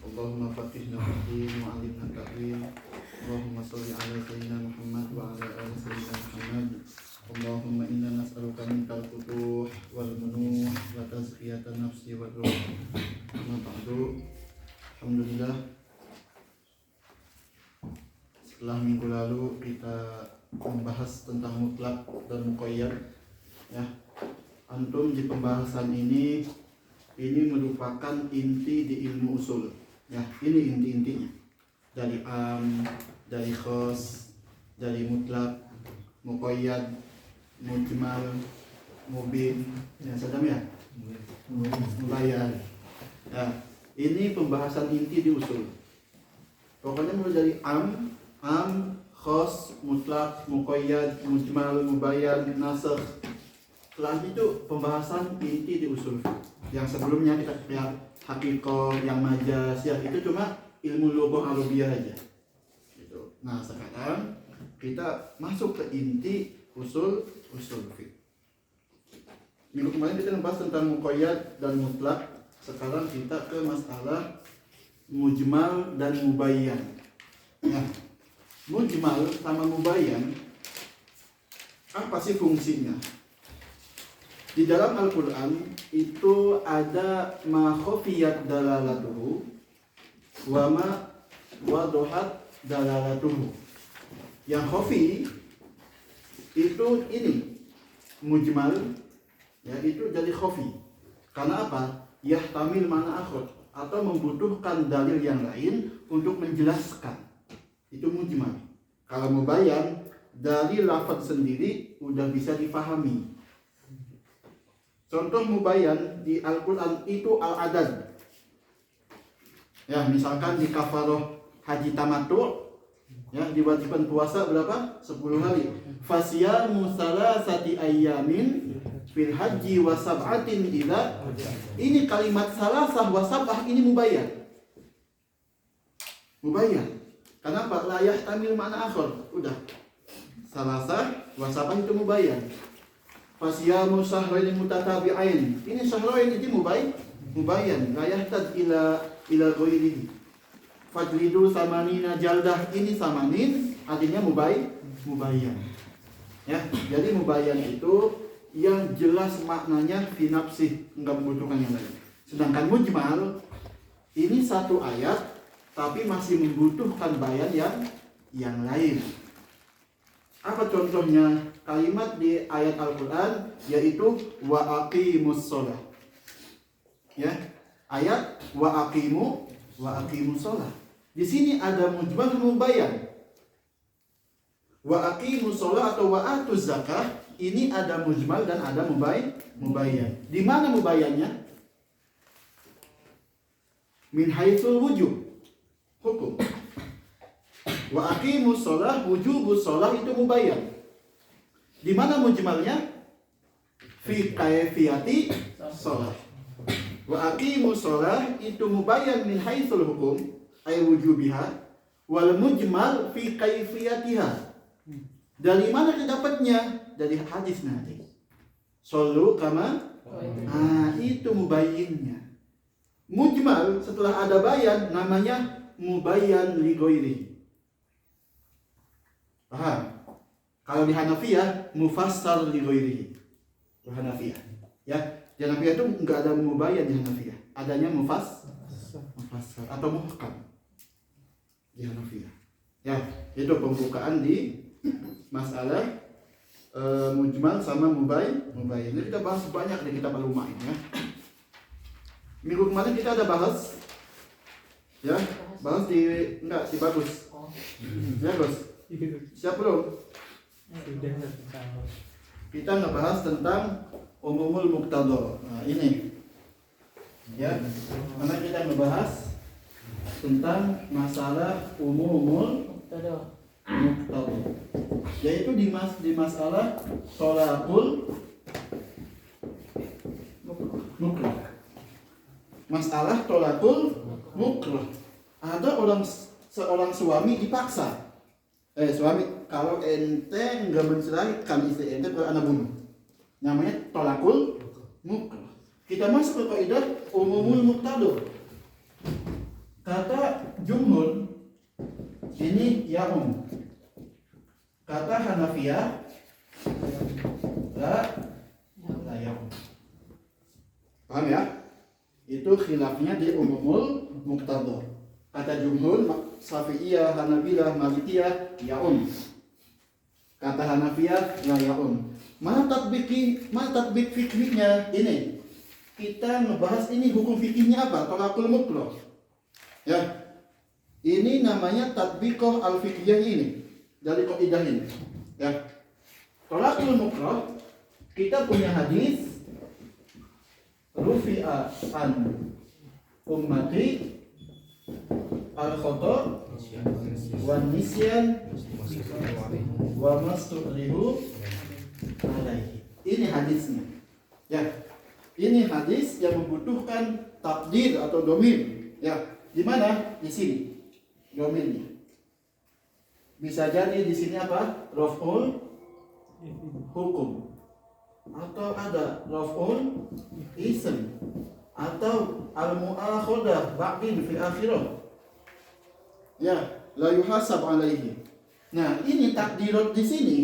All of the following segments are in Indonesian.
Allahumma faqihna fid-din wa 'allimna at-ta'wil. Allahumma shalli 'ala sayyidina Muhammad wa 'ala ali sayyidina Muhammad. Allahumma inna nas'aluka minkal futuh wal munuh wa tazkiyatan nafsi wa ruh. Amma ba'du. Alhamdulillah, setelah minggu lalu kita membahas tentang mutlak dan muqayyad, ya. Antum di pembahasan ini merupakan inti di ilmu usul, ya. Ini inti-intinya dari dari khos, dari mutlak, muqayyad, mujmal, mubin, ya sadam ya, mubayyan. Ya, ini pembahasan inti di usul. Pokoknya mulai dari khos, mutlak, muqayyad, mujmal, mubayyan, nasakh. Setelah itu pembahasan inti di usul. Yang sebelumnya kita lihat haqiqah, yang majaz, ya itu cuma ilmu lughah arabiyah aja. Gitu. Nah, sekarang kita masuk ke inti usul fiqh. Minggu kemarin kita membahas tentang muqayyad dan mutlak. Sekarang kita ke masalah mujmal dan mubayyan. Ya. Mujmal sama mubayyan, apa sih fungsinya? Di dalam Al-Quran itu ada ma khafiyat dalalatuhu wa ma wadohat dalalatuhu. Yang khafi itu ini mujmal, ya itu jadi khafi. Karena apa? Yahtamil mana akhir, atau membutuhkan dalil yang lain untuk menjelaskan. Itu mujmal. Kalau mubayyan, dari lafaz sendiri udah bisa difahami. Contoh mubayyan di Al-Quran itu al-adad. Ya, misalkan di kafaroh haji tamattu, ya diwajibkan puasa berapa? 10 hari. Fasyamu salasati ayyamin fil haji wa sab'atin idza. Ini kalimat salasah wa sab'ah ini mubayyan. Mubayyan. Kenapa? La yahtamil ma'na akhar. Udah. Salasah wa sab'ah itu mubayyan. Fasyamu syahrain mutatabi'ain. Ini syahrain itu mubayyan. La yahtad ila ghairihi. Fajlidu samanina jaldah. Ini samanin artinya mubayyan. Ya, jadi mubayyan itu yang jelas maknanya fi nafsih, enggak membutuhkan yang lain. Sedangkan mujmal ini satu ayat tapi masih membutuhkan bayan yang lain. Apa contohnya? Kalimat di ayat Al-Quran yaitu wa aqimus shalah. Ya, ayat wa aqimus shalah. Di sini ada mujmal dan mubayyan. Wa aqimus shalah atau wa atuz zakah, ini ada mujmal dan ada mubayyan. Di mana mubayyannya? Min haitsul wujub, hukum. Wa aqimus shalah, wujubus shalah itu mubayyan. Di mana mujmalnya? Fi kaifiyati shalah. Wa aqimus shalah itu mubayyan min haitsul hukum ay wujubiha, wal mujmal fi kaifiyatiha. Dari mana didapatnya? Dari hadis nanti. Shollu kama. Itu mubayyinnya. Mujmal setelah ada bayan namanya mubayyan li ghairihi. Paham? Kalau di Hanafiyah mufassal li ghairihi. Di Hanafiyah. Ya, di Hanafiyah itu enggak ada mubayyan di Hanafiyah. Adanya mufassal atau muhkam. Di Hanafiyah. Ya, itu pembukaan di masalah mujmal sama mubayyan. Jadi kita bahas banyak di kitab Al-Lumain, ya. Minggu kemarin kita ada bahas, ya, bahas di bagus. Ya, Gus. Siap belum? Kita ngebahas tentang umumul muqtada. Nah, ini. Ya. Mana kita ngebahas tentang masalah umumul muqtada. Yaitu di masalah tholaqul mukrah. Masalah tholaqul mukrah. Ada seorang suami dipaksa. Suami, kalau ente enggak menceraikan istri ente, kalau anak bunuh. Namanya tholaqul mukrah. Kita masuk ke kaidah umumul muqtada. Ini yaum. Kata Hanafiyah la yaum. Paham ya? Itu khilafnya di umumul muqtada. Kata jumhur Syafi'iyah, Hanabilah, Malikiyah yaum. Kata Hanafiyah la yaum. Mana tatbik fikihnya ini? Kita ngebahas ini hukum fikihnya apa? Tolakul mukrah. Ya. Ini namanya tatbiqah al-fiqhiyah ini. Dari kaidah ini. Ya. Tolakul mukrah, kita punya hadis rufi'a an ummati al-khata' wa nisyan wa mastukrihu alaihi. Ini hadisnya. Ya. Ini hadis yang membutuhkan takdir atau domir. Ya. Di mana? Di sini. Domirnya. Bisa jadi di sini apa? Raf'ul hukum. Atau ada raf'ul ism. Atau al-mu'akhadah ba'din fi akhirah. Ya, la yuhasab alaihi. Nah, ini takdirat di sini,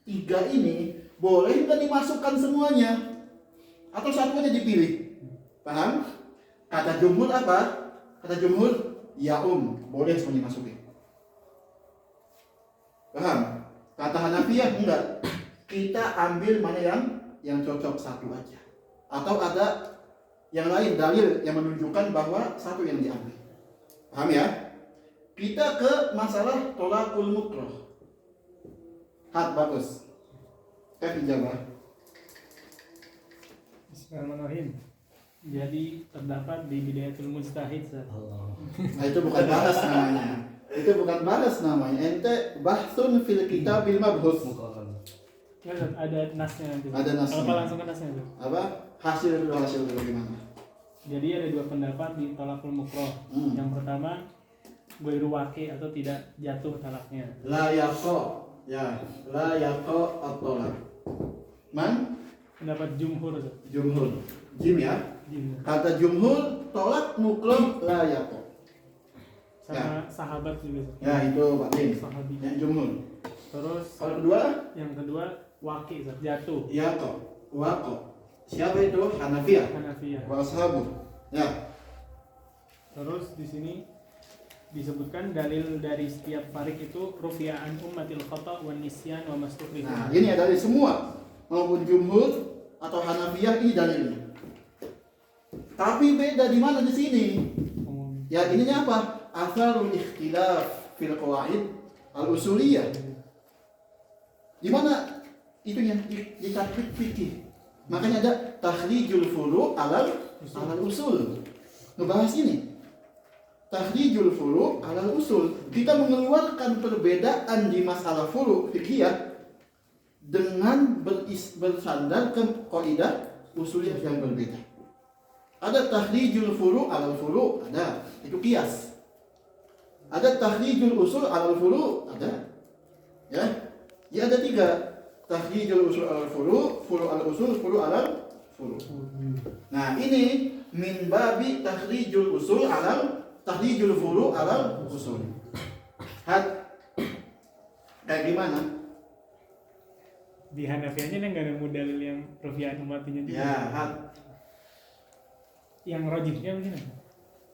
tiga ini boleh nggak dimasukkan semuanya? Atau satunya dipilih? Paham? Kata jumhur apa? Kata jumhur yaum, boleh semuanya masukin. Paham? Kata Hanafiyah enggak. Kita ambil mana yang cocok satu aja. Atau ada yang lain dalil yang menunjukkan bahwa satu yang diambil. Paham ya? Kita ke masalah tolakul mukrah. Bagus. Dijawab. Bismillahirrahmanirrahim. Jadi terdapat di Bidayatul Mujtahid. Nah, itu bukan balas namanya. Itu bukan balas namanya. Ente bahsun fil kitabil mabhus. Ada nasnya nanti. Ada nasnya. Apa langsung ke nasnya tuh? Apa? Hasil dulu gimana? Jadi ada dua pendapat di tolakul mukrah. Yang pertama, ghairu waqi atau tidak jatuh talaknya. La yaqa. Ya, la yaqa at-talaq. Man? Pendapat jumhur tuh. Jumhur. Jim ya. Jumhur. Kata jumhur tolak mukrah la yaqa. Sama sahabat juga. Ya, itu Pak Tim. Sahabi. Yang jumhur. Terus Kalau kedua? yang kedua waqi, jatuh. Yaqa. Waqa. Siapa itu? Hanafiyah. Hanafiyah. Wa ashabu. Ya. Terus di sini disebutkan dalil dari setiap farik itu rufi'an ummatil khata' wan nisyan wa mastukrihu. Nah, ini ada dari semua. Maupun jumhur atau Hanafiyah ini dalilnya. Tapi beda di mana di sini? Ya, ininya apa? Atharul ikhtilaf fil qawaid al-usuliyah. Di mana itunya di tatbik fikih. Makanya ada takhrijul furu' alal usul. Ngebahas ini. Takhrijul furu' alal usul. Kita mengeluarkan perbedaan di masalah furu' fikih dengan bersandar ke kaidah usuliyah yang berbeda. Ada takhrijul furu' alal furu', ada. Itu qiyas. Ada takhrijul usul alal furu', ada. Ya. Ya ada tiga. Takhrijul usul alal furu', furu' al usul, furu' alal furu'. Nah, ini min babi takhrijul usul alal takhrijul furu' alal usul. Kayak gimana? Di Hanafiyahnya nggak nemu dalil yang rufi'an ummatinya juga. Ya, Yang rojihnya gimana?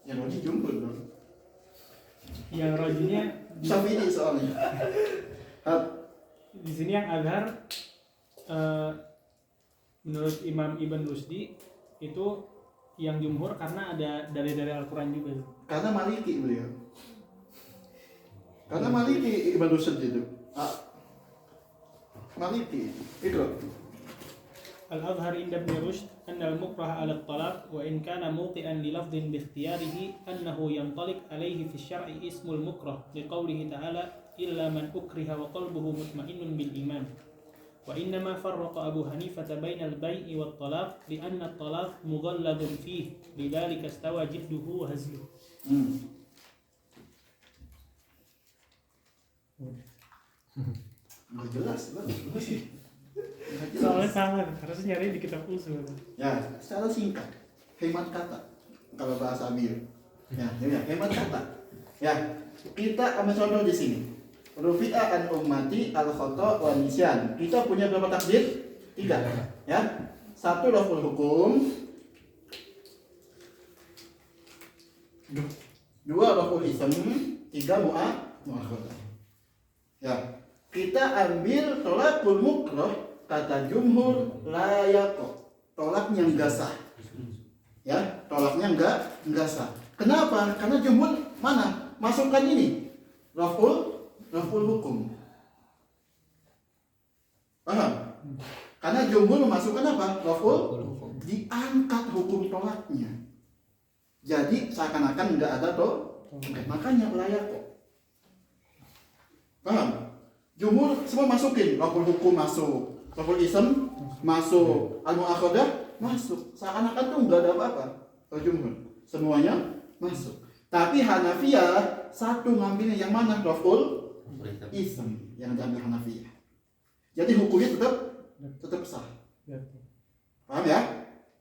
yang rojih jumhur dong. Yang rojihnya Syafi'i soalnya. di sini yang azhar menurut Imam Ibn Rusdi itu yang jumhur karena ada dari Al-Quran juga. Karena Maliki beliau. Karena Maliki Ibn Rushd itu. Maliki. Ikut. Al-Azhar inda Ibn Rushd anna al-mukrah ala at-talaq wa in kana muqian li lafdhin bi ikhtiyarihi annahu yantaliq alayhi fi syar'i ismul mukrah liqaulihi ta'ala illa man ukriha wa qalbuhu mutmainnun bil iman. Wa innama farraqa Abu Hanifah baina al-bai'i wat talaq li anna at-talaq mughalladun fihi lidzalika istawa jidduhu wa hazluhu. Nggak jelas lah. Soalnya salah, harusnya nyari di kitab usul. Ya, secara singkat, hemat kata kalau bahasa Amir. Ya, hemat kata. Ya, kita ambil contoh di sini. Rufi'a an ummati al khata wa nisyan. Kita punya berapa takdir? 3. Ya. 1 raful hukum. 2 raful ism. 3 mu'akhadah. Ya. Kita ambil tolakul mukrah, kata jumhur la yaqa. Tolaknya enggak sah. Ya, tolaknya enggak sah. Kenapa? Karena jumhur mana? Masukkan ini. Raful hukum. Paham? Karena jumhur memasukkan apa? Raful diangkat hukum tolaknya. Jadi seakan-akan enggak ada makanya layak kok. Paham? Jumhur semua masukin, raful hukum masuk, raful ism masuk, al-mu'akhadah masuk. Seakan-akan tuh enggak ada apa-apa. Kalau jumhur semuanya masuk. Tapi Hanafiyah satu ngambilnya yang mana? Raful ism yang diambil Hanafiyah. Jadi hukumnya tetap sah. Paham ya?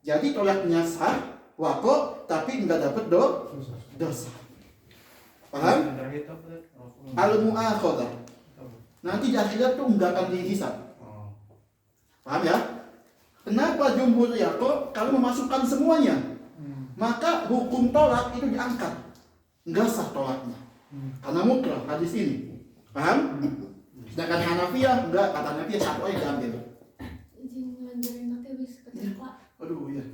Jadi tolaknya sah, waqo, tapi enggak dapat dosa. Paham? Al-mu'akhadah. Nanti di akhirat tuh enggak akan dihisab. Paham ya? Kenapa jumhur ya kok kalau memasukkan semuanya? Maka hukum tolak itu diangkat. Enggak sah tolaknya. Karena mukrah hadis ini. Paham? Sedangkan Hanafiyah enggak, kata Hanafiyah satu aja diambil. Izin ngelanjurin nanti wis kecepla. Aduh ya.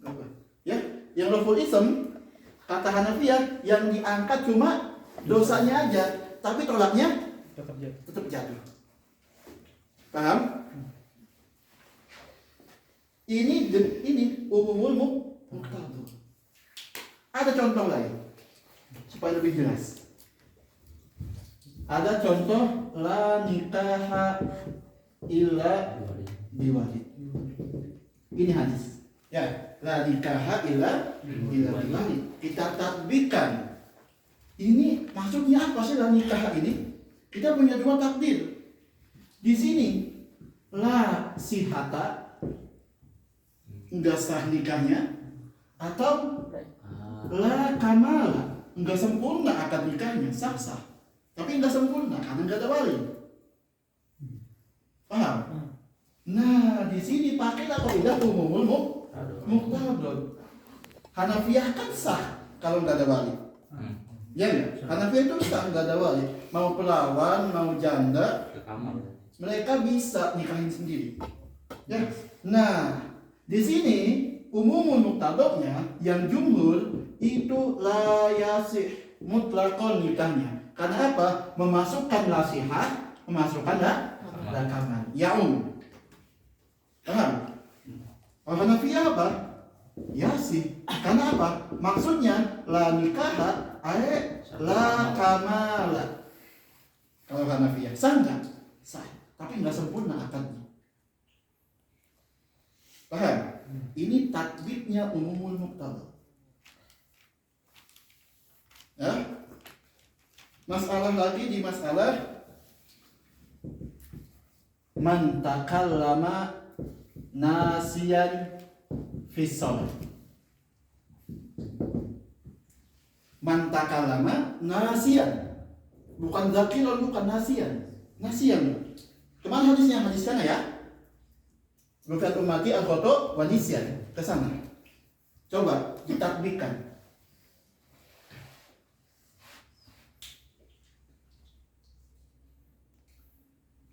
Enggak apa. Ya, yang raful ism kata Hanafiyah yang diangkat cuma dosanya aja, tapi tolaknya tetap jatuh. Paham? Ini umumul muqtadah. Ada contoh lain supaya lebih jelas. Ada contoh la nikaha illa biwalid. Ini hadis. Ya, la nikaha illa biwalid. Kita tatbikan. Ini maksudnya apa sih la nikaha ini? Kita punya 2 takdir. Di sini la sihata enggak sah nikahnya, atau la kamala enggak sempurna akad nikahnya, sah tapi enggak sempurna karena enggak ada wali. Paham? Nah, di sini pakailah kaidah umumul muqtadah. Hanafiyah kan sah kalau enggak ada wali. Ya enggak? Hanafiyah itu sah enggak ada wali. Mau perawan, mau janda, mereka bisa nikahin sendiri. Ya. Nah, di sini umumul muqtadahnya yang jumhur itu la yasih mutlaqan nikahnya. Karena apa? Memasukkan la sihah, memasukkan la kamal. Yaum. Paham? Kalau Hanafiyah apa? Yasih. Karena apa? Maksudnya la nikaha la kamala. Kalau Hanafiyah sah enggak? Sah, tapi enggak sempurna akadnya. Paham? Ini tatbiknya umumul muqtadah. Ya? Masalah lagi di masalah man takallama nasiyan fi shalah. Man takallama nasiyan. Bukan zakiran, bukan nasiyan. Nasiyan. Kemana hadisnya? Hadis sana ya? Rufi'at ummati al-khata' wa nisyan. Ke sana. Coba ditatbikkan.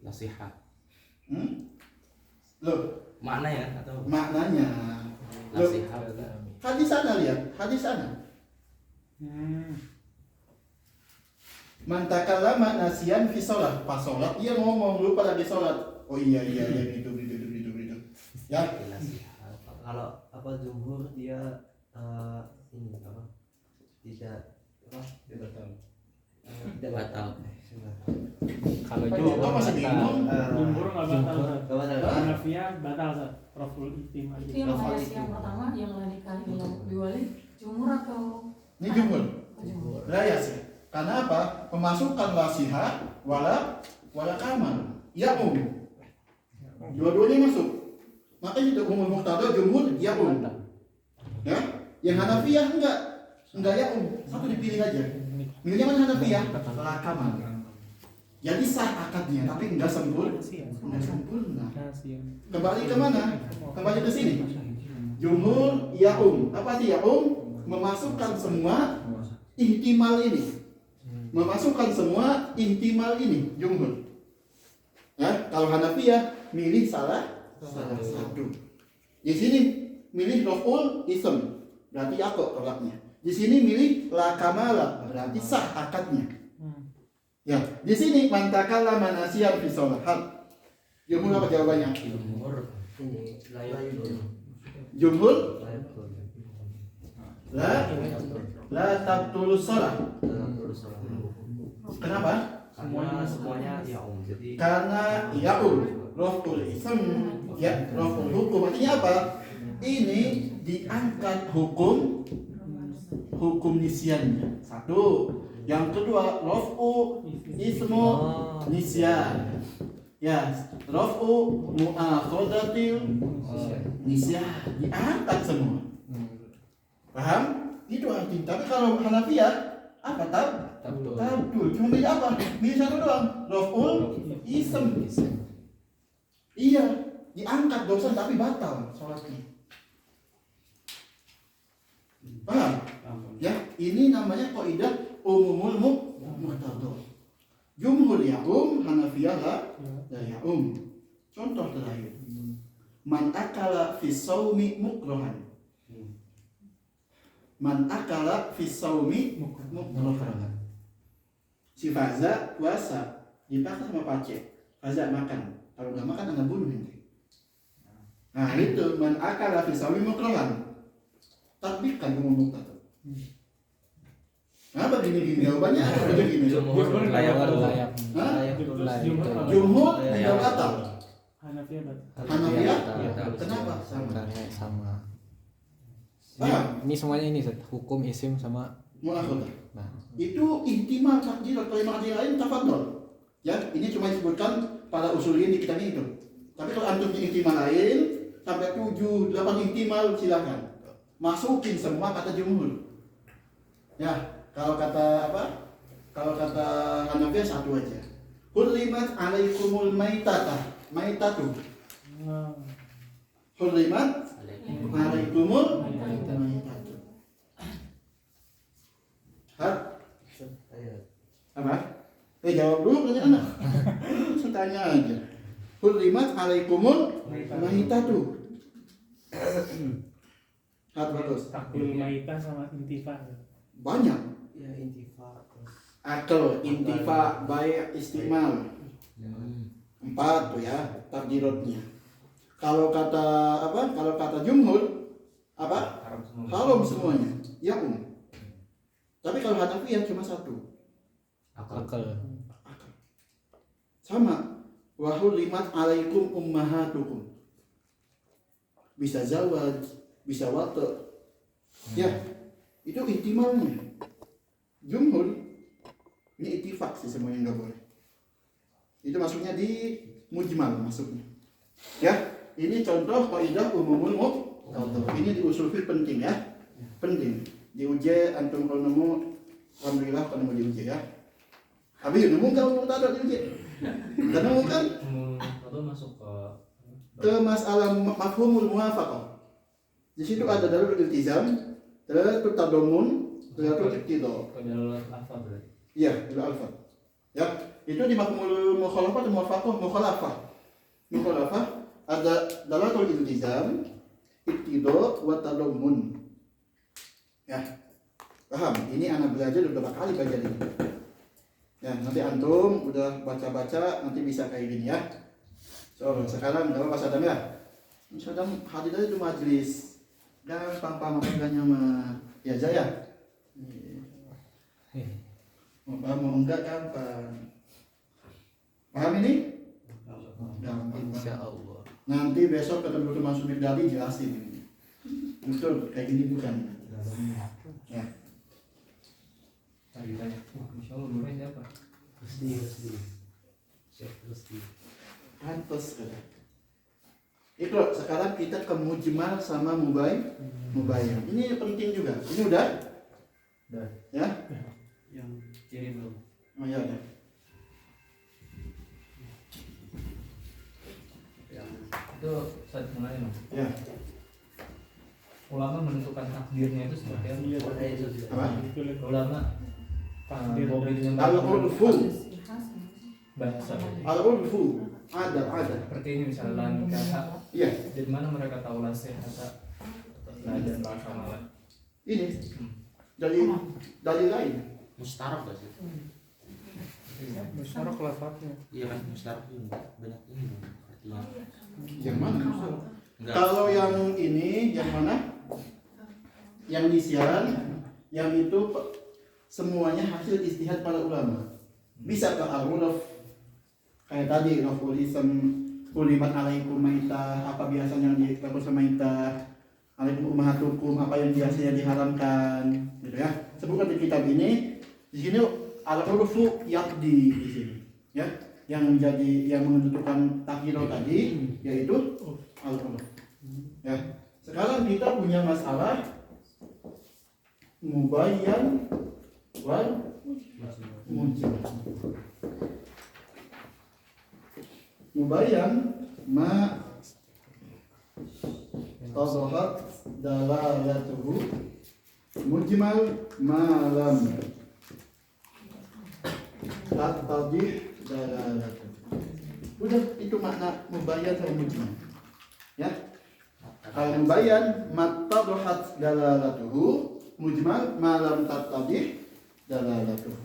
Nasihat. Loh, Maknanya atau maknanya. Loh, nasihat. hadis sana lihat, hadis sana. Man takallama nasiyan fi shalah. Pas salat dia ngomong lupa lagi salat. Oh iya gitu. Ya. Nasihat. Kalau apa jumhur dia ini apa tidak tidak Batal. Kalau Kok masih bingung? jumhur nggak batal. batal. Hanafiyah batal Zat. Raful istim aja. Itu yang hadis yang pertama yang la nikaha illa biwalid, jumhur atau Ini jumhur. jumhur? Lah ya sih. Karena apa? Memasukkan wasiha wala kamal. Ya dua-duanya masuk. Makanya itu umum muqtadah jumhur ya Ya. Yang Hanafiyah enggak. Enggak ya satu dipilih aja. Milihnya mana Hanafiyah? Lakamal. Jadi sah akadnya, tapi enggak sempurna. Enggak sempurna. Kembali ke mana? Kembali ke sini. Jumhur ya Apa sih ya memasukkan semua ihtimal ini. Memasukkan semua ihtimal ini jumhur. Ya, kalau Hanafiyah milih salah satu. Di sini milih raf'ul ism, berarti yakob tolaknya. Di sini milih la kamala, berarti sah akadnya. Ya, di sini mantakala manasiyan fi shalah. Jumhur apa jawabannya? Jumhur Ini layak Jumhur layak la tabtulus shalah. Kenapa? karena semuanya ya jadi Karena raf'ul ism, ya raf'ul hukum. Artinya apa? Ini diangkat hukum nisyannya. Satu. Yang kedua, raf'u ismu nisyan. Ya, raf'u mu'akhadatil nisyan. Diangkat semua. Paham? Itu artinya. Tapi kalau Hanafiyah apa tabdul. Cuma milih apa? Milih satu doang. Raf'ul ism. Iya, diangkat dosa tapi batal sholatnya. Paham? Ya, ini namanya kaidah umumul muqtadah. Jumhur ya Hanafiyah la ya Contoh terakhir. Man akala fi shaumi mukrahan. Man akala fi shaumi mukrahan. Si Faza puasa, dipaksa sama Pace. Faza makan. Kalau nggak makan anda bunuh nanti. Nah itu man akala fi shaumi mukrahan. Tatbikan umum muqtadah. Nah begini jawabannya begini. Jumhur layak. Jumhur tidak batal. Hanafiyah Hanafiyah Batal. kenapa? Sama. Paham? Ini semuanya ini Ustaz. Hukum isim sama Mu'akhadah. nah. Itu ihtimal takdir atau makdir lain tafadhol. Ya, ini cuma disebutkan pada usulin di kitab itu. Tapi kalau antum di ihtimal lain sampai 7, 8 ihtimal silakan. Masukin semua kata jumhur. Ya, kalau kata apa? Kalau kata Hanafiyah satu aja. Hurrimat alaikumul maitatu. Hurrimat alaikumul maitatu. Hah? Apa? Jawab dulu pertanyaan. Saya tanya aja. Hurrimat alaikumul maitatu. Bagus. takdil maitah sama intifa. Banyak. ya intifak terus Akal, intifa, baik, istimal. 4 tuh ya takdirotnya. Kalau kata apa? Kalau kata jumhur apa? Haram semuanya. Ya Tapi kalau Hanafiyah cuma satu. Akal. Sama. Wa hurrimat alaikum ummahatukum. Bisa zawaj, bisa wata. Ya, itu ihtimalnya. Jumhur ini ittifaq sih semuanya nggak boleh. Itu masuknya di mujmal masuknya. Ya, ini contoh kaidah umumul muqtadah. Ini di usul fiqh penting ya. Penting. Diuji antum kalau nemu alhamdulillah kalau nemu diuji ya. Habis nemu kalau muqtadah diuji. Enggak nemu kan? Atau masuk Ke masalah mafhumul muwafaqah. Di situ ada dalil iltizam, dalil tadamun, dalil iqtida. Adalah apa berarti? Iya, dalil alfa. Ya, itu di mafhumul mukhalafah atau mukhalafah. Mukhalafah ada dalil iltizam, iqtida wa tadamun. Ya. Paham? Ini anak belajar beberapa kali belajar ini. Ya, nanti antum udah baca-baca nanti bisa kayak gini ya. So, sekarang kalau Mas Adam ya. Mas Adam hadir aja di majelis. Gampang makanya mah ya Jaya. Mau paham mau enggak gampang. Paham ini? Gampang. Insyaallah. Nanti besok ketemu teman Sumit Dali jelasin ini. Betul kayak gini bukan? Ya. Tadi tanya. Insya Allah gurunya siapa? Rusdi Syekh Rusdi Pantes kan. Itu sekarang kita ke mujmal sama mubayyan. Ini penting juga. Ini udah Dah. Ya? Yang Ciri dulu. Oh iya ya. yang Itu saat mulai no. Ya. Ulama menentukan takdirnya itu seperti apa? Iya, Apa? itu lihat Ulama takdir mobilnya Al-urfu. bahasa. Al-urfu. Ada. Seperti ini misalnya nikah. Iya. Dari mana mereka tahu lasih kata dan bahasa malah? Ini dari lain. Mustaraf gak sih? Musyarak lafadznya. Iya kan mustaraf itu banyak ini artinya. Yang mana? Enggak. Kalau yang ini, yang mana? Yang nisyan, yang itu semuanya hasil istihad para ulama. Bisa ke al-uruf kayak tadi rafulism kulimat alaikum maitah, apa biasanya yang dikatakan sama maitah, alaikum ummahatukum, apa yang biasanya diharamkan, gitu ya. Sebutkan di kitab ini, di sini al-urufu yakdi di sini, ya. Yang menentukan takdir tadi yaitu al-uruf. Ya. Sekarang kita punya masalah mubayyan wal mujmal. Mubayyan ma tazahat dalalatuhu, mujmal ma lam tattadih dalalatuhu. Udah, itu makna mubayyan sama mujmal. Ya. Kalau mubayyan mattadahat dalalatuhu, mujmal ma lam tattadih dalalatuhu.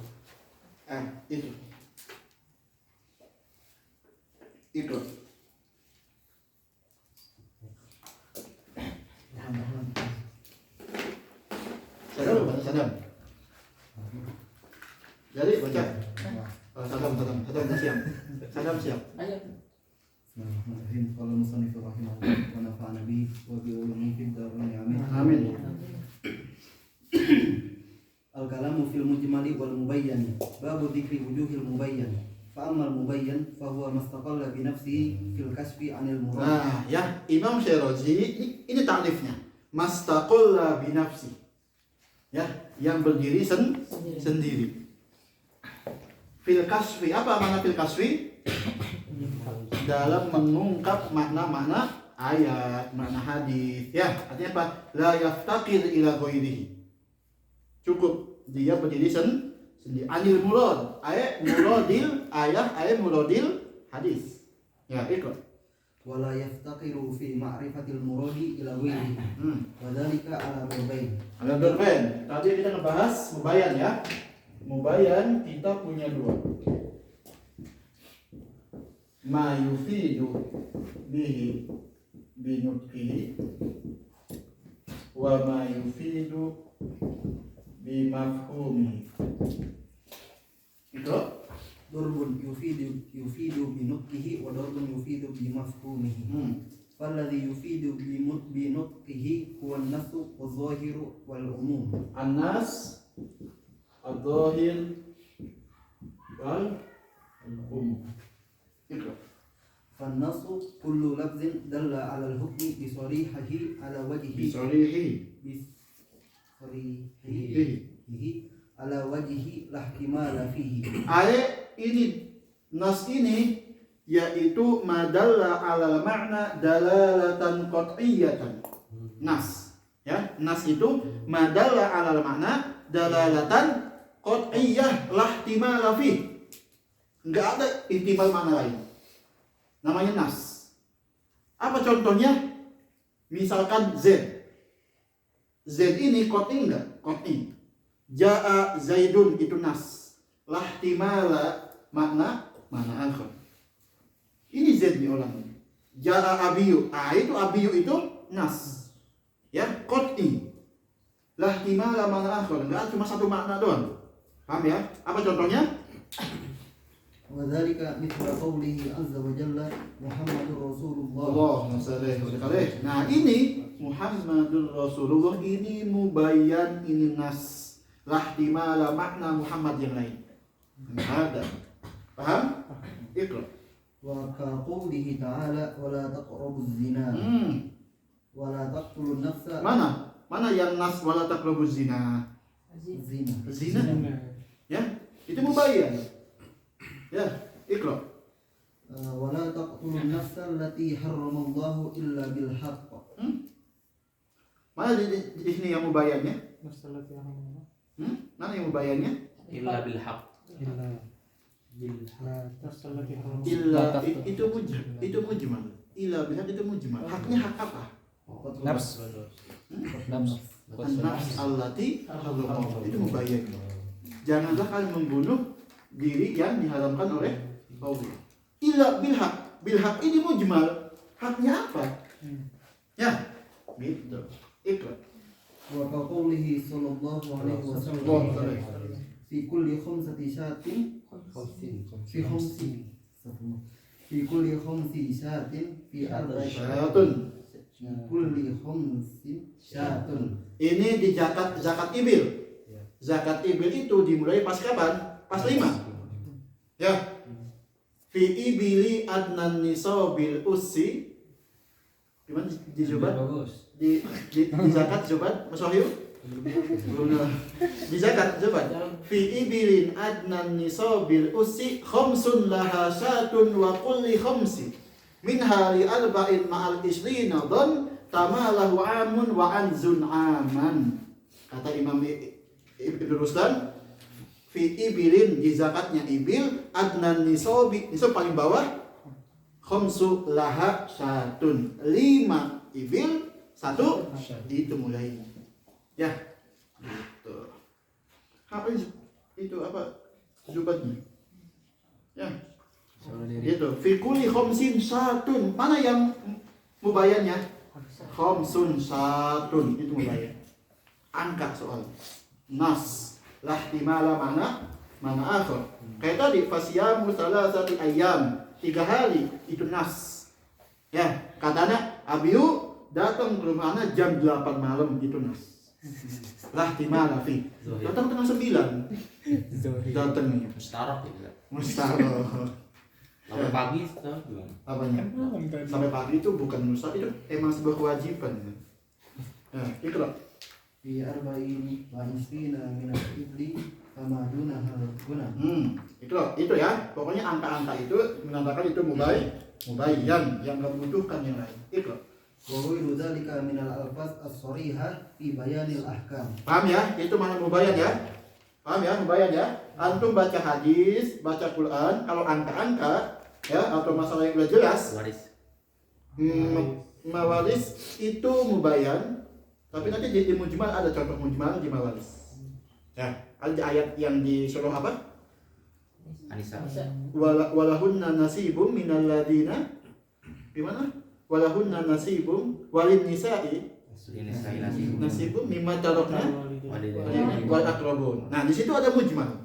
Itu. Sadam. Jadi baca. Sadam siap. Ayo. Bismillahirrahmanirrahim. Qala musannif rahimahullah wa nafa'ana bihi wa bi ulumihi fid dharain amin. Amin. Al-kalamu fil mujmali wal mubayyan. Babu dzikri wujuhil mubayyan. Fa ammal mubayyan fa huwa mastaqalla bi nafsihi fil kasfi 'anil murad. Nah, ya, Imam Syirazi ini ta'rifnya. Mastaqalla bi nafsi. Ya, yang berdiri sendiri. Fil kasfi, apa makna fil kasfi? Dalam mengungkap makna-makna ayat, makna hadis. Ya, artinya apa? La yaftaqir ila ghairihi. Cukup dia berdiri sendiri. Anil murad, ayat muradil ayat, ayat muradil hadis. Ya, itu. Wa la yaftaqiru fi ma'rifatil muradi ila ghairihi. Wa dzalika 'ala darbain. Ada dorben. Tadi kita ngebahas mubayyan ya. Mubayyan kita punya dua. Ma yufidu bihi binutqihi wa ma yufidu bimafhumihi. Itu Durbun yufidu bi nutqihi wa darbun yufidu bi mafhumihi. Falladhi yufidu bi nutqihi huwa an-nasu wadh-dhahiru wal umum. An-nas Ad-Dhahir wal Umum. Itu. Fan-nasu kullu lafzin dalla 'ala al-hukmi bi sarihihi 'ala wajhihi Bisarihi. bi sarihihi 'ala wajhihi la ihtimala fihi. Ayat ini, nas ini yaitu madalla 'ala makna dalalatan qat'iyatan. Nas, ya. Nas itu madalla 'ala makna dalalatan qat'iyah la ihtimala fihi. Enggak ada ihtimal makna lain. Namanya nas. Apa contohnya? Misalkan Z. Z ini qat'i enggak? Qat'i. Ja'a Zaidun itu nas. Lahtimala makna akhir. Ini Z diulang. Ja'a Abiyu. Itu Abiyu itu nas. Ya, qat'i. Lahtimala makna akhir. Enggak cuma satu makna doang. Paham ya? Apa contohnya? Wa dzalika mithla qawlihi 'azza wa jalla Muhammadur Rasulullah. Allahumma shalli alaihi. Nah, ini Muhammadur Rasulullah, ini mubayyan, ini nas. Lahtimala makna Muhammad yang lain. Ada. Paham? Iqra. Wa ka qawlihi ta'ala wa la taqrabuz zina wa la taqtulun nafsa. Mana yang nas wala taqrabuz zina? zina. Zina. Ya, itu mubayyan. Ya, Iqra. Wala taqtulun nafsa allati harramallahu illa bil haqq. Mana di sini yang mubayyannya? Masalah yang Mana yang mubayyannya? Illa bil haq. masalah yang Illa itu mujmal. Illa bilang itu mujmal. Haknya hak apa? Nafs. Nafs. An-nafs allati harramallahu. Itu mubayyan. Janganlah kalian membunuh diri yang diharamkan oleh Allah. Illa bil haq. Bil haq ini mujmal. Haknya apa? Ya, gitu. Iqra. Wa qawlihi sallallahu alaihi wasallam fi kulli khamsati syatin fi khamsi fi kulli khamsi syatin fi arba'i Syatun. fi kulli khamsin syatun. Ini di zakat ibil. Zakat ibil itu dimulai pas kapan? Pas 5. Ya. Fi ibili adnan nisabil ussi. Gimana dicoba? Di zakat coba Mas Wahyu? Di zakat coba. Fi ibilin adnan nisabil ussi khamsun laha syatun wa kulli khamsi minha li arba'in ma'al isrina dhan tamalahu amun wa anzun aman. Kata Imam Ibnu Ruslan, fi ibilin di zakatnya ibil adnan nisabi, nisab paling bawah, khamsu laha syatun, 5 ibil 1 itu mulai. Ya. Gitu. Apa itu apa jubatnya? Ya. Itu fi kulli khamsin syatun. Mana yang mubayyannya? Khamsun syatun itu mubayyan. Angkat soal. Nas lah timala mana akhir. Kayak tadi fasyamu salasati ayyam, 3 hari itu nas. Ya, katanya Abiu datang ke rumahnya jam 8 malam itu nas. Lah timala fi. Datang tengah 9. Datangnya Mustaraf ya. Mustahil. Sampai pagi tuh gimana? Apanya? Sampai pagi itu bukan mustahil, itu emang sebuah kewajiban. Ya, Iqra. Fi arba'in wa isrina min al-ibli kama dunaha guna. Itu ya. Pokoknya angka-angka itu menandakan itu mubayyan yang enggak membutuhkan yang lain. Iqra. Wa ghairu dzalika min al-alfaz as-sarihah fi bayanil ahkam. Paham ya? Itu mana mubayyan ya? Paham ya? Mubayyan ya? Antum baca hadis, baca Quran, kalau angka-angka ya atau masalah yang udah jelas, Waris. mawaris itu mubayyan. Tapi nanti di mujmal ada contoh mujmal di mawaris. Ya, ada ayat yang di surah apa? Anisa. Walahunna nasibum minal ladina gimana? Walahunna nasibum walin nisa'i nasibum mimma tarokna wal akrabun. Nah, di situ ada mujmal.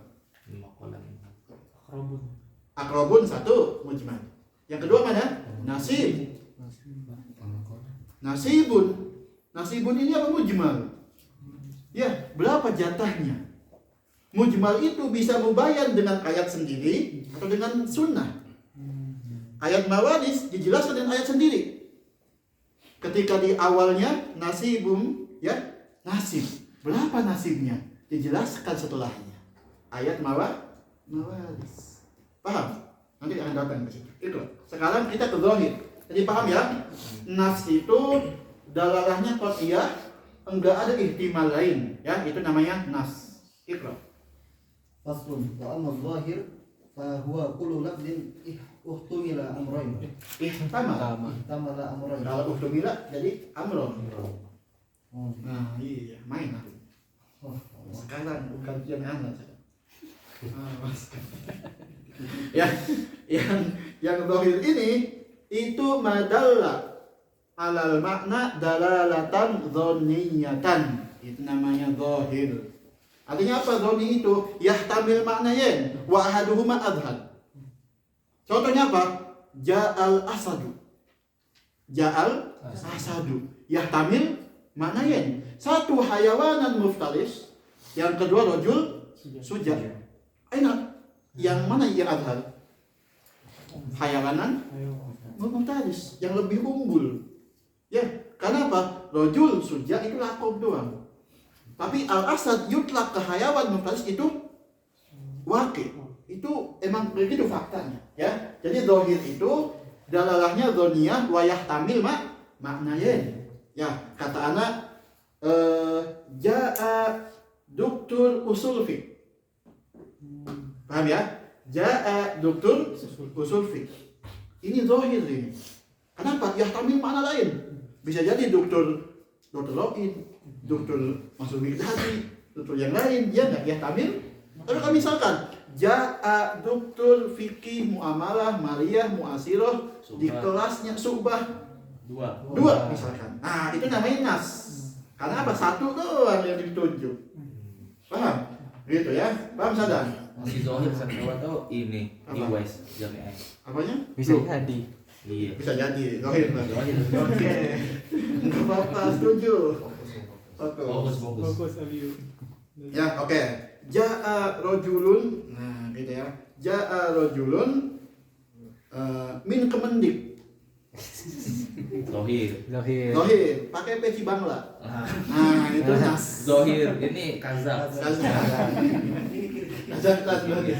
Akrabun 1 mujmal. Yang kedua mana? Nasib. Nasibun ini apa mujmal? Ya, berapa jatahnya? Mujmal itu bisa mubayyan dengan ayat sendiri atau dengan sunnah. Ayat mawaris dijelaskan dengan ayat sendiri. Ketika di awalnya nasibum, ya, nasib. Berapa nasibnya? Dijelaskan setelahnya. Ayat mawaris. Paham? Nanti akan datang ke situ. Itu. Sekarang kita ke zahir. Jadi paham ya? Nas itu dalalahnya qat'iyah, enggak ada ihtimal lain, ya, itu namanya nas. Iqra. Faslun wa amma zahir fa huwa kullu lafdin uhtumila amrayn. Ihtamala amrayn. Kalau uhtumila jadi amron. Oh. Nah, iya, main aku. Sekarang bukan yang anak. Ya, yang zahir ini itu madalla alal makna dalalatan dhanniyatan. Itu namanya zahir. Artinya apa dhani itu? Yahtamil maknayen wa ahaduhuma adhar. Contohnya apa? Ja'al asadu. Yahtamil maknayen. Satu hayawanan muftaris, yang kedua rajul suja. Enak. Yang mana yang adhar? Hayawanan muftaris, yang lebih unggul. Ya, karena apa? Rajul suja itu lakob doang. Tapi al-asad yutlak ke hayawan muftaris itu wakil. Itu emang begitu faktanya, ya. Jadi dohir itu dalalahnya doniyah wayah tamil maknayen. Ya, kata anak ja'a doktor usul fiqh. Paham ya? Ja'a doktor usul fiqh. Ini dohir ini. Kenapa? Yahtamil makna lain. Bisa jadi doktor Loin, doktor masuk hati, doktor yang lain, dia nggak yahtamil. Tapi kalau misalkan ja'a doktor fikih muamalah maliyah muasirah di kelasnya subah dua misalkan. Nah itu namanya nas. Karena apa? Satu doang yang ditunjuk. Paham? Gitu ya. Paham Sadam? Masih zohir sama tahu ini di Apa? West Jami'ah. Apanya? Bisa jadi. Iya. Bisa jadi. Dohir. Zohir. Oke. Enggak apa-apa, setuju. Fokus. Fokus Abiu. Ya, oke. Ja'a rojulun. Nah, gitu ya. Ja'a rojulun min kemendik. Zohir. Zahir. Dohir, pakai peci Bangla. Nah, itu nas. Zohir ini kazab. Kazak dohir.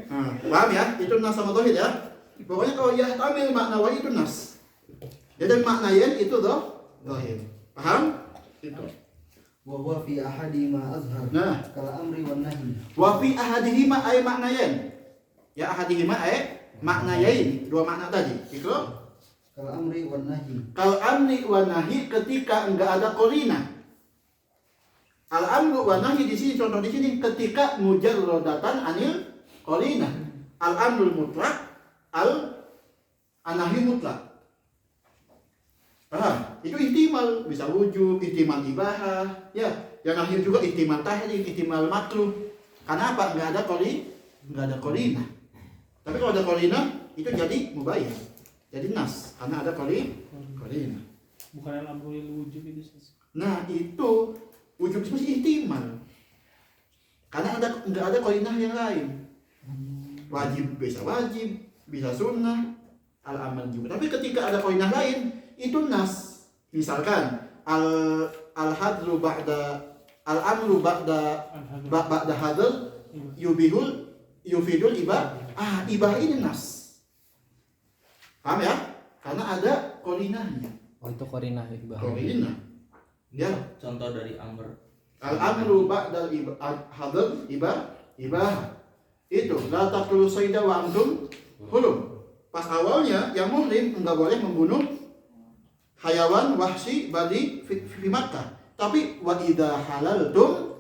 Nah, paham ya? Itu nas sama dohir ya. Pokoknya kalau yahtamil makna wa itu nas. Jadi maknayen itu dohir. Paham? Itu. wa huwa fi ahadihima azhar Nah, kal amri wan nahi. wa fi ahadihima ay maknayen. Ya ahadihima ay maknayen. Dua makna tadi. Itu Kal amri wan nahi. kal amri wa nahi ketika enggak ada qarina. Al amru wa nahi di sini contoh di sini ketika mujarradatan anil qarina. Al amrul mutlaq al anahi mutlaq. Paham? Itu ihtimal, bisa wujub, ihtimal ibahah, ya. Yang nahi juga ihtimal tahrim, ihtimal makruh. Karena apa? Enggak ada qarina. Tapi kalau ada qarina itu jadi mubayyan. Jadi nas karena ada qarina. Bukan al-amru lil wujub itu. Nah itu wujud itu masih ihtimal karena nggak ada qarinah yang lain. Wajib, bisa sunnah, al-amal juga. Tapi ketika ada qarinah lain itu nas. Misalkan al-hadru ba'da al-amru ba'da hadr yufidul ibah. Ibah ini nas. Paham ya? Karena ada qarinahnya. Oh itu korinah ibah. Qarinah. Ya, Contoh dari amr. al-amru ba'dal hadr ibah. Itu la taqtulu sayda wa antum hurum. Pas awalnya yang muhrim enggak boleh membunuh hayawan wahsi badi fi Makkah. Tapi wa idza halaltum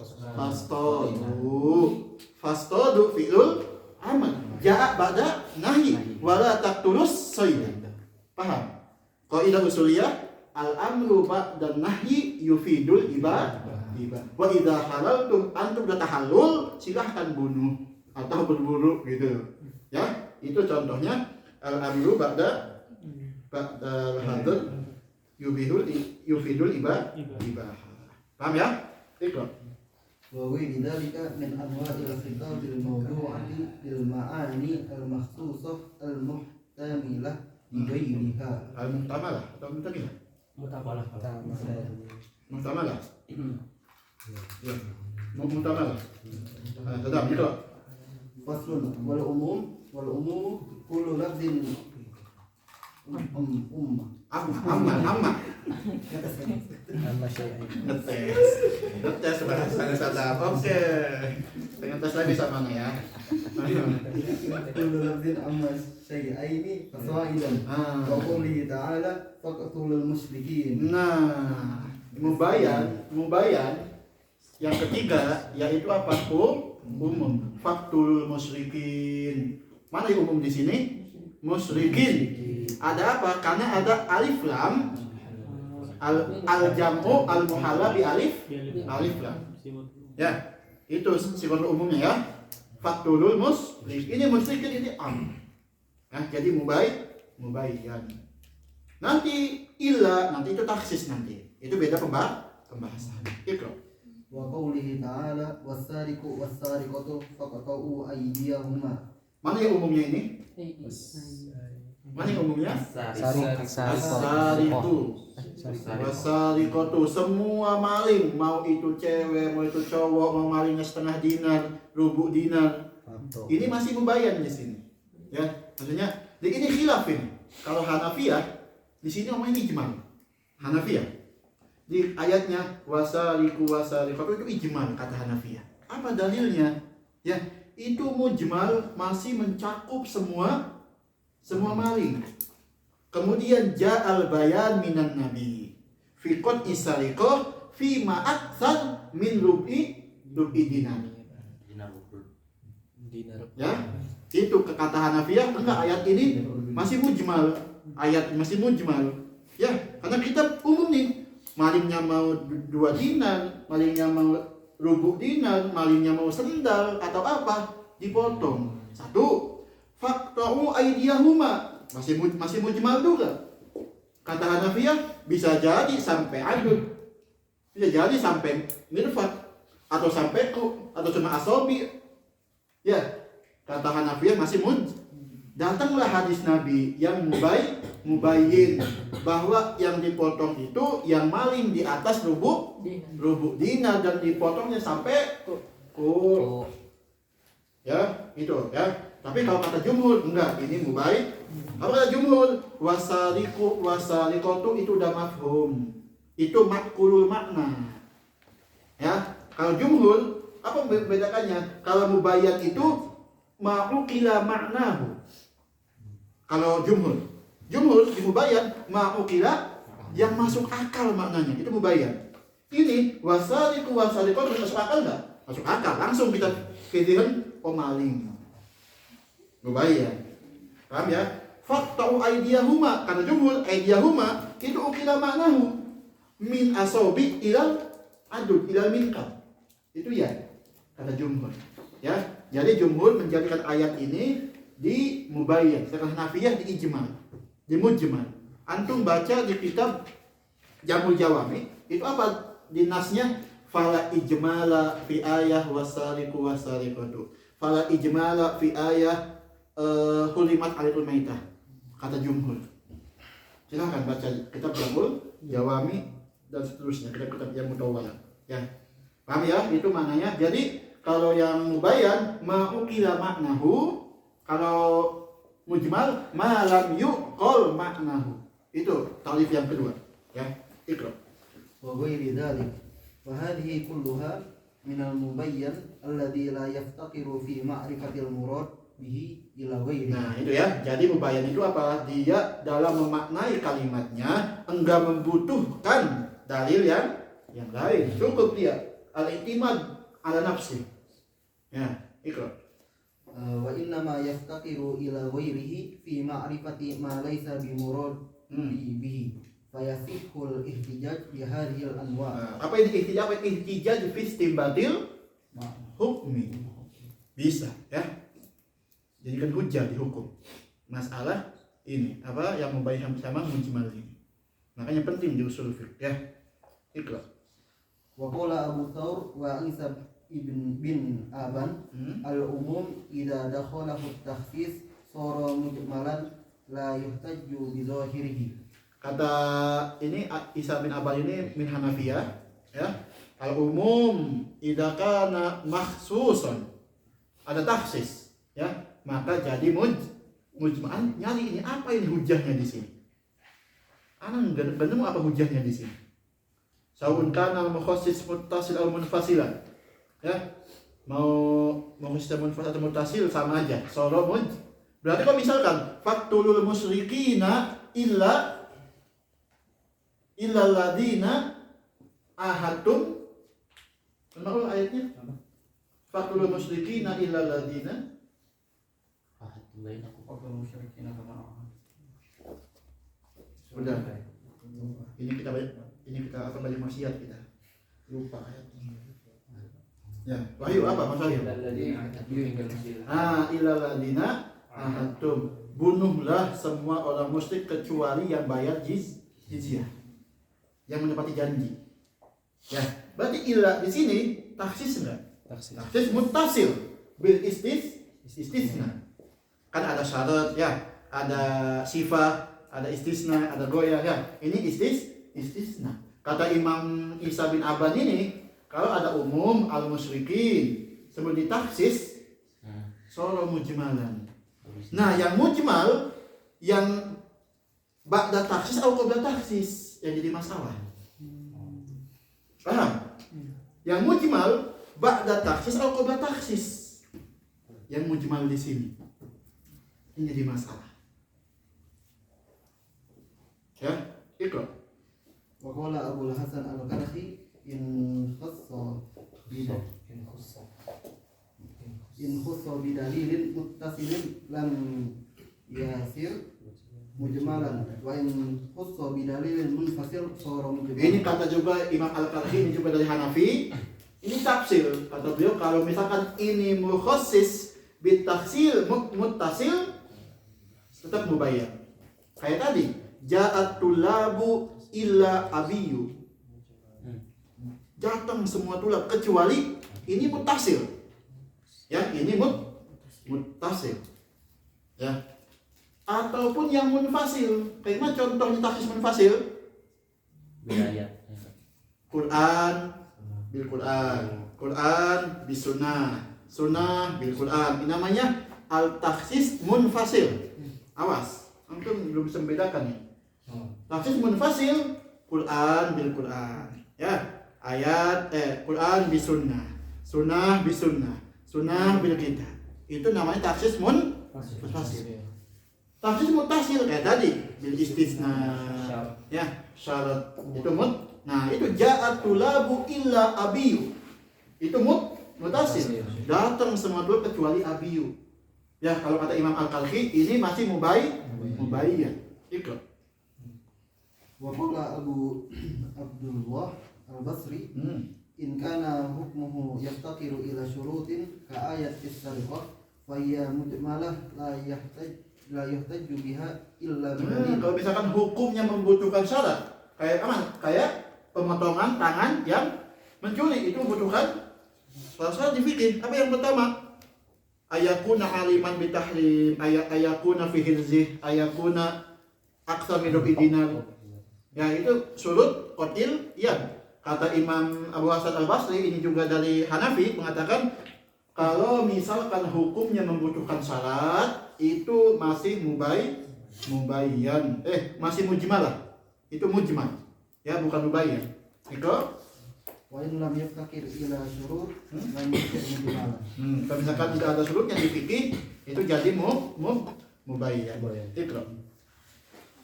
fastadu fi'lul amal. Ja'a ba'da nahi wala taqtulus sayda. Paham? Qaidah usuliyah al-amru ba'da nahyi yufidul ibah. Wa idza halaltum antum tahallul silahkan bunuh atau berburu gitu. Ya, itu contohnya al-amru ba'da hadr yufidul ibah. Paham ya? Ikra. Wa ghairi dzalika min anwa'il khitabil mawdu'ati bil ma'ani al makhsusah al muhtamilah bi ghairiha. Al-muhtamalah atau muhtamilah? Mutabalah. Muhtamalah. Ya. Muhtamalah. Sedap gitu. Faslun wal umum kullu lafzin Amma. Nama syai'in. Ngetes bahasa sadap. Oke. Ngetes lagi sama mana ya? kullu lafzin amma syai'aini fasaidan. Wa qawlihi ta'ala faqtulul musyrikin. Nah, mubayan yang ketiga yaitu apa? Umum. Faktul musyrikin. Mana yang umum di sini? Musyrikin. Ada apa? Karena ada alif lam al-jam'u al-muhalla bi alif lam. Ya, itu sifat umumnya ya. Faktulul musyrik. Ini musyrikin ini am. Nah, jadi mubayyan. Nanti illa, nanti itu taksis nanti. Itu beda pembahasan. Ikra. Wa qawlihi ta'ala was-sariqu was-sariqatu faqta'u aydiyahuma. Mana yang umumnya ini? Mana yang umumnya? Asariku. Wasarikotu, semua maling, mau itu cewek, mau itu cowok, mau malingnya setengah dinar, rubuk dinar, ini masih mubayyan di sini. Ya, maksudnya, ini khilaf ini. Kalau Hanafiyah di sini ngomongnya ijmal. Hanafiyah di ayatnya wasariku wasarikotu itu ijmal kata Hanafiyah. Apa dalilnya? Ya, itu mujmal masih mencakup semua maling. Kemudian ja'al bayan minan nabi fi qad isariqah fi ma aktsar min rubi dinar. Ya, itu kata Hanafiyah enggak, ayat ini masih mujmal. Ayat masih mujmal. Ya, karena kita umum nih. Malingnya mau 2 dinar, malingnya mau rubuk dinar, malingnya mau sendal atau apa, dipotong. 1. Faqta'u aydiyahuma. Masih mujmal juga. Kata Hanafiyah bisa jadi sampai adud, bisa jadi sampai mirfat, atau sampai ku, atau cuma asobi. Ya, kata Hanafiyah masih Datanglah hadis Nabi yang mubayyin bahwa yang dipotong itu yang maling di atas rubuk dinar dan dipotongnya sampai kur. Ya, itu ya. Tapi kalau kata jumhur enggak, ini mubayyin. Apa kata jumhur? Wasarikotu itu udah mafhum. Itu makulul makna. Ya, kalau jumhur apa membedakannya? Kalau mubayyan itu ma'ukila maknahu. Kalau jumhur di mubayyan ma'ukila yang masuk akal maknanya, itu mubayyan. Ini wasarikotu masuk akal enggak? Masuk akal. Langsung kita ketihan maling. Mubayyan. Paham ya? Faqta'u aydiyahuma, kata jumhur aydiyahuma itu ukila maknahu min asobi ilal adud ilal minkab. Itu ya kata jumhur. Ya, jadi jumhur menjadikan ayat ini di mubayyan, sedangkan Hanafiyah di ijmal, di mujmal. Antum baca di kitab Jamul Jawami, itu apa di nasnya? Fala ijmala fi ayah wasariku wasarikatu. Fala ijmala fi ayah hulimat alaitul maitah, kata jumhur. Silahkan baca kitab Jamul Jawami dan seterusnya, kitab-kitab yang mutawwal. Ya, paham ya? Itu maknanya. Jadi kalau yang mubayyan ma'ukila maknahu, kalau mujmal malam yuqol maknahu. Itu ta'rif yang kedua. Ya, Iqra. Wa ghairi dzalik fa hadhihi kulluha min al-mubayyan alladhi la yaftaqiru fi ma'rifatil murad bihi ila ghairi. Nah, itu ya. Jadi mubayyan itu apa? Dia dalam memaknai kalimatnya enggak membutuhkan dalil yang lain. Cukup dia al-i'timad ala nafsi. Ya, Iqra. Wa inna ma yaftaqiru ila ghairihi fi ma'rifati ma laysa bi murad bihi fayasihul ihtijaj bi hadhihi al-anwa'. Apa ini ihtijaj? Ihtijaj fi istinbatil hukmi. Bisa ya. Jadikan hujah di hukum. Masalah ini apa yang membayang sama mujmal ini. Makanya penting di usul fiqh ya. Iqra. Wa qala Abu Thawr wa Isa bin Aban al-umum idza dakhalahu at-takhsis sara mujmalan la yuhtajju bi zahirihi. Kata ini Isa bin Aban ini min Hanafiyah ya. Al-umum idza kana makhsusan, ada takhsis ya, maka jadi mujmal. Nyari ini apa ini hujahnya di sini? Ana enggak nemu apa hujahnya di sini. Saun kana mukhassis muttasil al munfasilan. Ya, mau sistem munfasil atau mutasil sama aja. Solo berarti kalau misalkan faktulul musyrikina illa ladina ahadum. Kenapa ayatnya? Faktulul musyrikina illa ladina sudah. Ini kita apa balik maksiat kita. Lupa ayatnya. Ya, wahyu apa Mas Wahyu? Ilal ladina ahadtum. Bunuhlah semua orang musyrik kecuali yang bayar jizyah, yang menepati janji. Ya, berarti illa di sini taksis enggak? Taksis muttasil bil istisna. Kan ada syarat ya, ada sifah, ada istisna, ada goyah ya. Ini istisna. Kata Imam Isa bin Aban ini, kalau ada umum al-musyrikin sebelum ditaksis soro mujmalan. Nah, yang mujmal yang ba'da taksis atau qabla taksis yang jadi masalah. Paham? Yang mujmal ba'da taksis atau qabla taksis. Yang mujmal di sini. Ini jadi masalah. Ya, ikut. Wa qala Abu Hasan al-Karhi in khassa bidalilin muttasilin lam yasir mujmalan wa in khassa bidalilin munfasil sara mujmalan. Ini kata juga Imam Al-Karhi, ini juga dari Hanafi. Ini tafsir. Kata beliau kalau misalkan ini mukhassis bitakhsil muttasil tetap mubayyan. Kayak tadi, ja'at tulabu illa abiyu. Datang semua tulab kecuali ini muttasil. Ya, ini muttasil. Ya. Ataupun yang munfasil. Kayak mana contohnya taksis munfasil? Bidayat. Quran bil Quran, Quran bis sunnah, sunnah bil Quran. Ini namanya al-takhsis munfasil. Awas, antum belum bisa membedakan nih. Takhsis munfasil Quran bil Quran. Ya, ayat Quran bis sunnah, sunnah bis sunnah, sunnah bil kitab. Itu namanya takhsis munfasil. Takhsis muttasil kayak tadi bil istisna. Ya, syarat itu Nah, itu ja'at tulabu illa abiyu. Itu muttasil. Datang semua dulu kecuali abiyu. Ya, kalau kata Imam Al-Kalfi ini masih mubayyan. Ikut. Wa qala Abu Abdullah al-Basri in kana hukmuhu yaftaqiru ila syurutin ka ayat as-sariqah fa hiya mujmalah la yahtaju biha illa bidalil. Kalau misalkan hukumnya membutuhkan syarat, kayak pemotongan tangan yang mencuri, itu membutuhkan syarat di fikih. Apa yang pertama? Ayakuna aliman bitahrim, ayakuna fi hirzih, ayakuna aksa min rubi dinar. Ya, itu surut qatil ya. Kata Imam Abu Hasan Al-Basri, ini juga dari Hanafi, mengatakan kalau misalkan hukumnya membutuhkan syarat, itu masih mubayyan. Masih mujmal lah. Itu mujmal. Ya, bukan mubayyan. Itu Wa in lam yaftaqir ila syurut lam yakun mujmalan. kalau misalkan tidak ada surut yang di fikih, itu jadi mubayyan. Itu.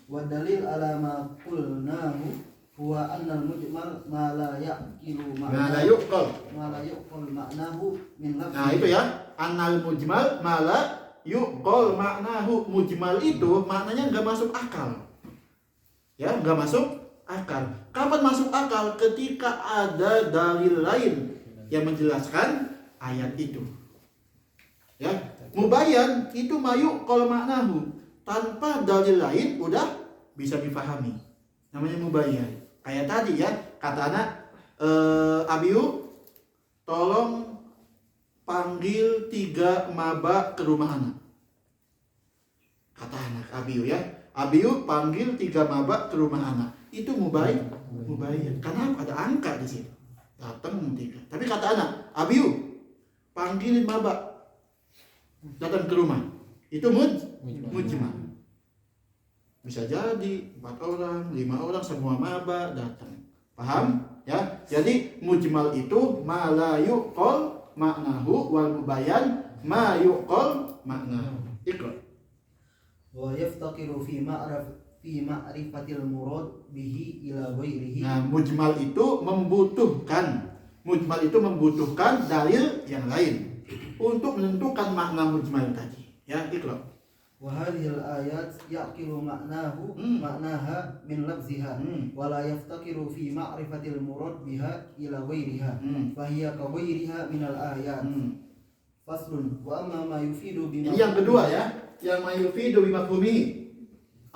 Wa dalil ala ma qulnahu huwa anna al-mujmal ma la yaqilu Nah, la yuqal. ma'nahu min lafzi. Nah, itu ya. Annal mujmal mala yuqal maknahu. Mujmal itu maknanya enggak masuk akal. Ya, enggak masuk akal. Kapan masuk akal? Ketika ada dalil lain yang menjelaskan ayat itu. Ya, mubayyan itu mayu qol maknahu. Tanpa dalil lain udah bisa difahami. Namanya mubayyan. Kayak tadi ya, kata anak Abiu, tolong panggil 3 maba ke rumah anak. Kata anak Abiu ya, Abiu panggil 3 maba ke rumah anak. Itu mubayyan. Karena ada angka di sini. Datang 3. Tapi kata anak, Abiu panggilin maba datang ke rumah. Itu mujmal. Bisa jadi 4 orang, 5 orang semua maba datang. Paham? Ya. Jadi mujmal itu ma la yuqal maknahu wal mubayyan ma yuqal maknahu. Ikra. Wa yaftaqiru fi ma'rifatil murad bihi ila ghairihi. Nah, mujmal itu membutuhkan dalil yang lain untuk menentukan makna mujmal tadi. Ya, ikra. Wa hadhil ayat yaqilu ma'nahu ma'naha min lafziha wa la yaftaqiru fi ma'rifatil murad biha ila ghairiha fa hiya ka ghairiha min al ayat. Faslun wa amma ma yufidu bima. Ini yang kedua ya, yang ma yufidu bima mafhumihi.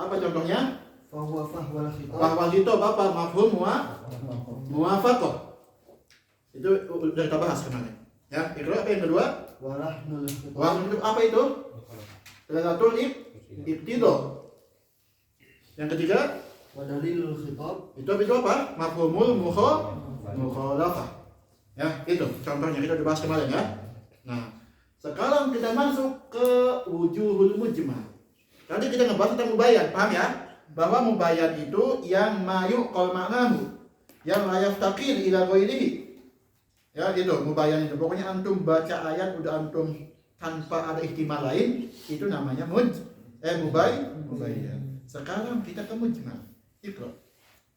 Apa contohnya? Fa huwa fahwal khitab. Fahwal khitab apa? Mafhum muwafaqah. Itu udah kita bahas kemarin. Ya, itu apa yang kedua? Walahnul khitab. Wah, apa itu? Dalatul Ibtido. Yang ketiga, Wa dalilul khitab itu apa? Mafhumul mukhalafah. Ya, itu contohnya kita udah bahas kemarin ya. Nah, sekarang kita masuk ke wujuhul mujmal. Tadi kita ngebahas tentang mubayyan, paham ya? Bahwa mubayyan itu yang mayuqal maknahu, yang la yaftaqir ila ghairihi. Ya, itu mubayyan itu. Pokoknya antum baca ayat udah antum tanpa ada ihtimal lain, itu namanya mubayyan. Sekarang kita ke mujmal. Iqra.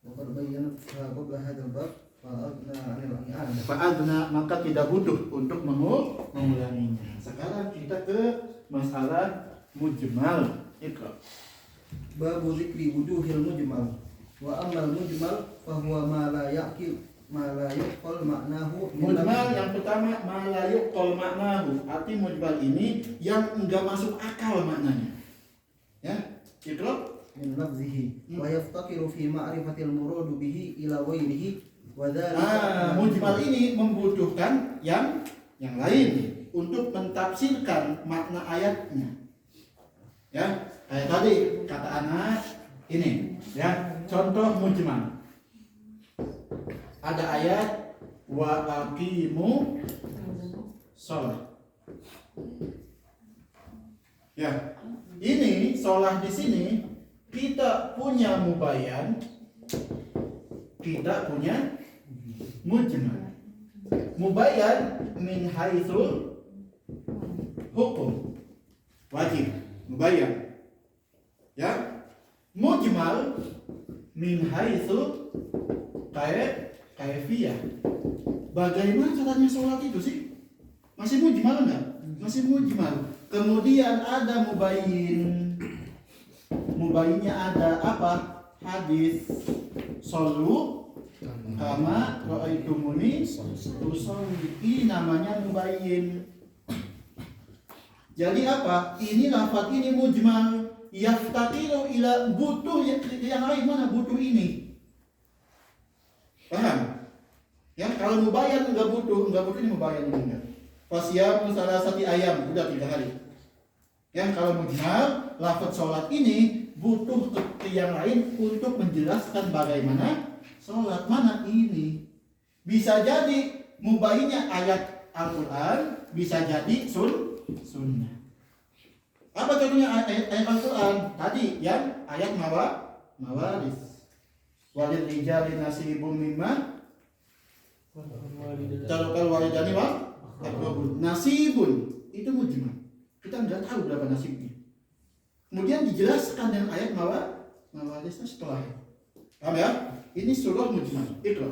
wa qad bayyana qabla hadzal bab fa'adna 'anil i'an. Fa'adna, maka tidak butuh untuk mengulanginya. Sekarang kita ke masalah mujmal. Iqra. Babu dzikri wujuhil mujmal. Wa ammal mujmal fa huwa ma la yuqal maknahu Mujmal yang pertama ma la yuqal maknahu. Arti mujmal ini yang enggak masuk akal maknanya. Ya, Iqra. min lafzihi wa yaftaqiru fi ma'rifatil muradu bihi ila ghairihi wa dzalika Mujmal ini membutuhkan yang lain untuk mentafsirkan makna ayatnya. Ya, kayak tadi kata anak ini, ya, contoh mujmal. Ada ayat wa aqimu shalah. Ya, ini shalah di sini kita punya mubayyan, kita punya mujmal. Mubayyan min haitsul hukum, wajib mubayyan. Ya, mujmal min haitsul kaifiyah. Bagaimana caranya sholat itu sih? Masih mujmal enggak? Masih mujmal. Kemudian ada mubayyin. Mubayyinnya ada apa? Hadis sallu kama ra'aitumuni usolli. Ini namanya mubayyin. Jadi apa? Ini lafaz ini mujmal, yaftaqiru ila, butuh yang lain. Mana butuh ini? Paham? Ya, kalau mubayyan enggak butuh ini mubayyan enggak. Fasyamu salasati ayam, udah 3 hari. Yang kalau mujmal, lafaz sholat ini butuh ke yang lain untuk menjelaskan bagaimana sholat. Mana ini? Bisa jadi mubayyinnya ayat Al-Quran, bisa jadi sunnah. Apa contohnya ayat Al-Quran? Tadi yang ayat mawaris. Walil rijali nasibum mimma tarakal walidani wal aqrabun. Nasibun itu mujmal. Kita nggak tahu berapa nasibnya. Kemudian dijelaskan dengan ayat mawarisnya setelah. Paham ya? Ini surah mujmal. Iqra.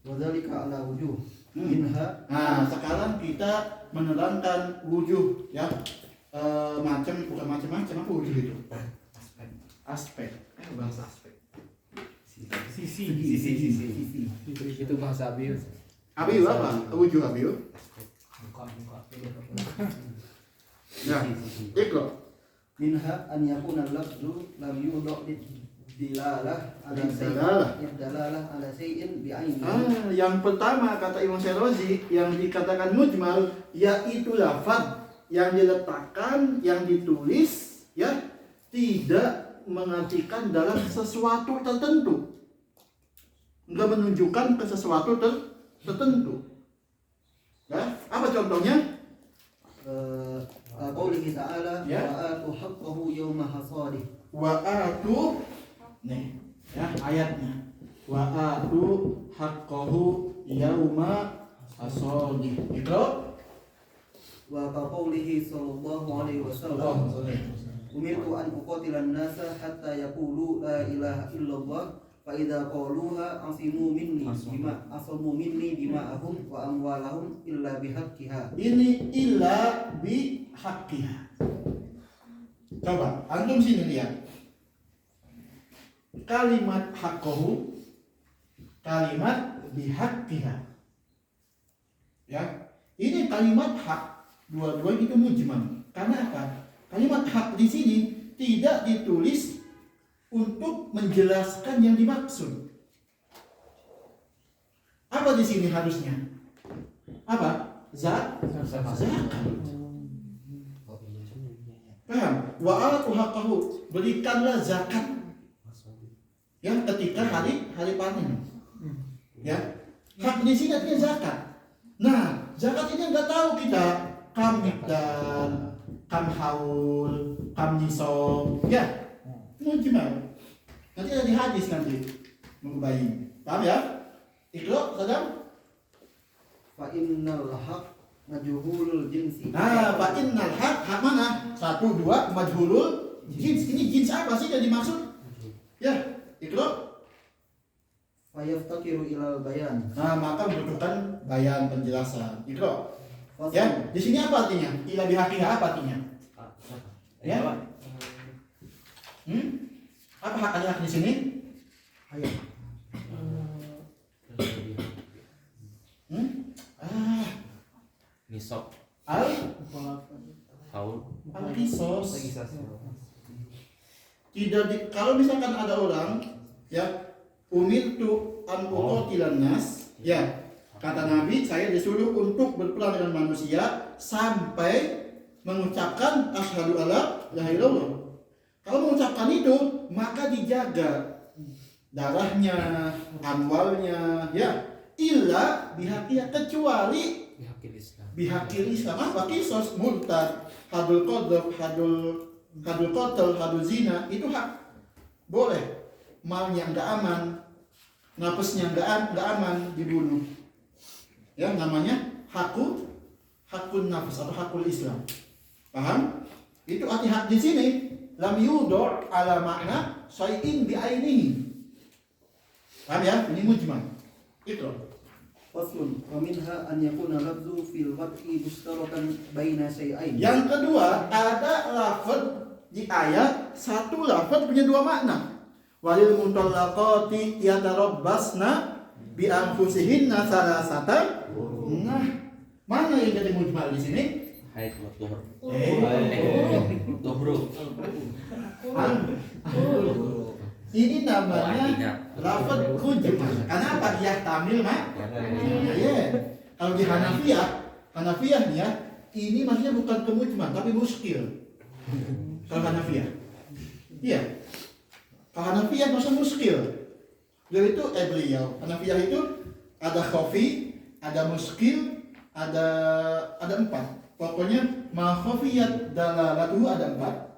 wa dzalika ala wujuh minha. Nah, sekarang kita menerangkan wujuh ya. Bukan macam-macam, apa wujuh itu? Aspek. Bahasa aspek. Sisi. Itu bahasa Abiu. Abiu apa? Wujuh abiu. Ya, Iqra. Minha an yakuna al-lafzu lam yudha dilalah ala shay'in bi'ainihi. Yang pertama kata Imam Syarazi yang dikatakan mujmal yaitu lafaz yang diletakkan, yang ditulis ya, tidak mengartikan dalam sesuatu tertentu. Enggak menunjukkan ke sesuatu tertentu. Ya, apa contohnya? Qaulihi ta'ala Ya. wa atu haqqahu yawma hasadih. Wa atu, nih ya ayatnya, wa atu haqqahu yauma hasadih. Itu Wa qaulihi sallallahu alaihi wasallam umirtu an uqatilan nasa hatta yaqulu la ilaha illallah fa idza qaluha asimu minni dima'ahum wa amwalahum illa bihaqqiha. ini illa bi haqqiha. Coba antum sini lihat kalimat haqqahu, kalimat bihaqqiha. Ya, ini kalimat hak, dua-dua itu mujmal. Karena apa? Kalimat hak di sini tidak ditulis untuk menjelaskan yang dimaksud. Apa di sini harusnya? Apa? Zakat. Paham? wa atu haqqahu, berikanlah zakat ya ketika hari panen. Ya, hak di sini artinya zakat. Nah, zakat ini nggak tahu kita kam dan kam haul, kam nisob, ya mujmal. Nanti ada di hadis nanti mengubayin. Paham ya? Iqra, Sadam? Fa innal haq majhulul jinsi. Nah, fa innal hak mana? 1, 2, majhulul jins. Ini jins apa sih yang dimaksud? Ya, Iqra. Fayaftakiru ilal bayan. Nah, maka membutuhkan bayan penjelasan. Iqra. Fasal. Ya, di sini apa artinya? Ila bihaqiha apa artinya? Ya. Apa hak ada di sini? Ayo. Nisab Al haul al-qisos. Tidak kalau misalkan ada orang ya umirtu an uqatilan nas, ya kata Nabi, saya disuruh untuk berperang dengan manusia sampai mengucapkan asyhadu alla ilaha illallah. Kalau mengucapkan itu maka dijaga darahnya, amwalnya, ya illa bihaqiya, kecuali Bihaqil Islam. bihaqil Islam. Apa? Qisos, murtad, hadul qadhaf, hadul qatl, hadul zina, itu hak boleh. Malnya nggak aman, nafasnya nggak aman, dibunuh. Ya, namanya hakun nafas atau hakul Islam. Paham? Itu arti hak di sini. Lam yudor ala makna syai'in bi'ainihi. Paham ya? Ini mujmal. Itu. Faslun. Wa minha an yakuna lafzu fil wad'i mushtarakan baina syai'ain. Yang kedua, ada lafaz di ayat, satu lafaz punya dua makna. Walil mutallaqati yatarabbasna bi anfusihinna salasatan. Nah, mana yang jadi mujmal di sini? haid wa tuhur. Tuhur. Ini namanya artinya. lafaz mujmal. Kenapa dia tamil, Mak? Ya. Kalau di Hanafiyah nih ya, ini maksudnya bukan kemujmal tapi muskil. Kalau Hanafiyah. Iya. Kalau Hanafiyah maksudnya muskil. Beliau itu beliau. Hanafiyah itu ada khafi, ada muskil, ada 4. Pokoknya ma khafiyat dalalatuhu ada 4.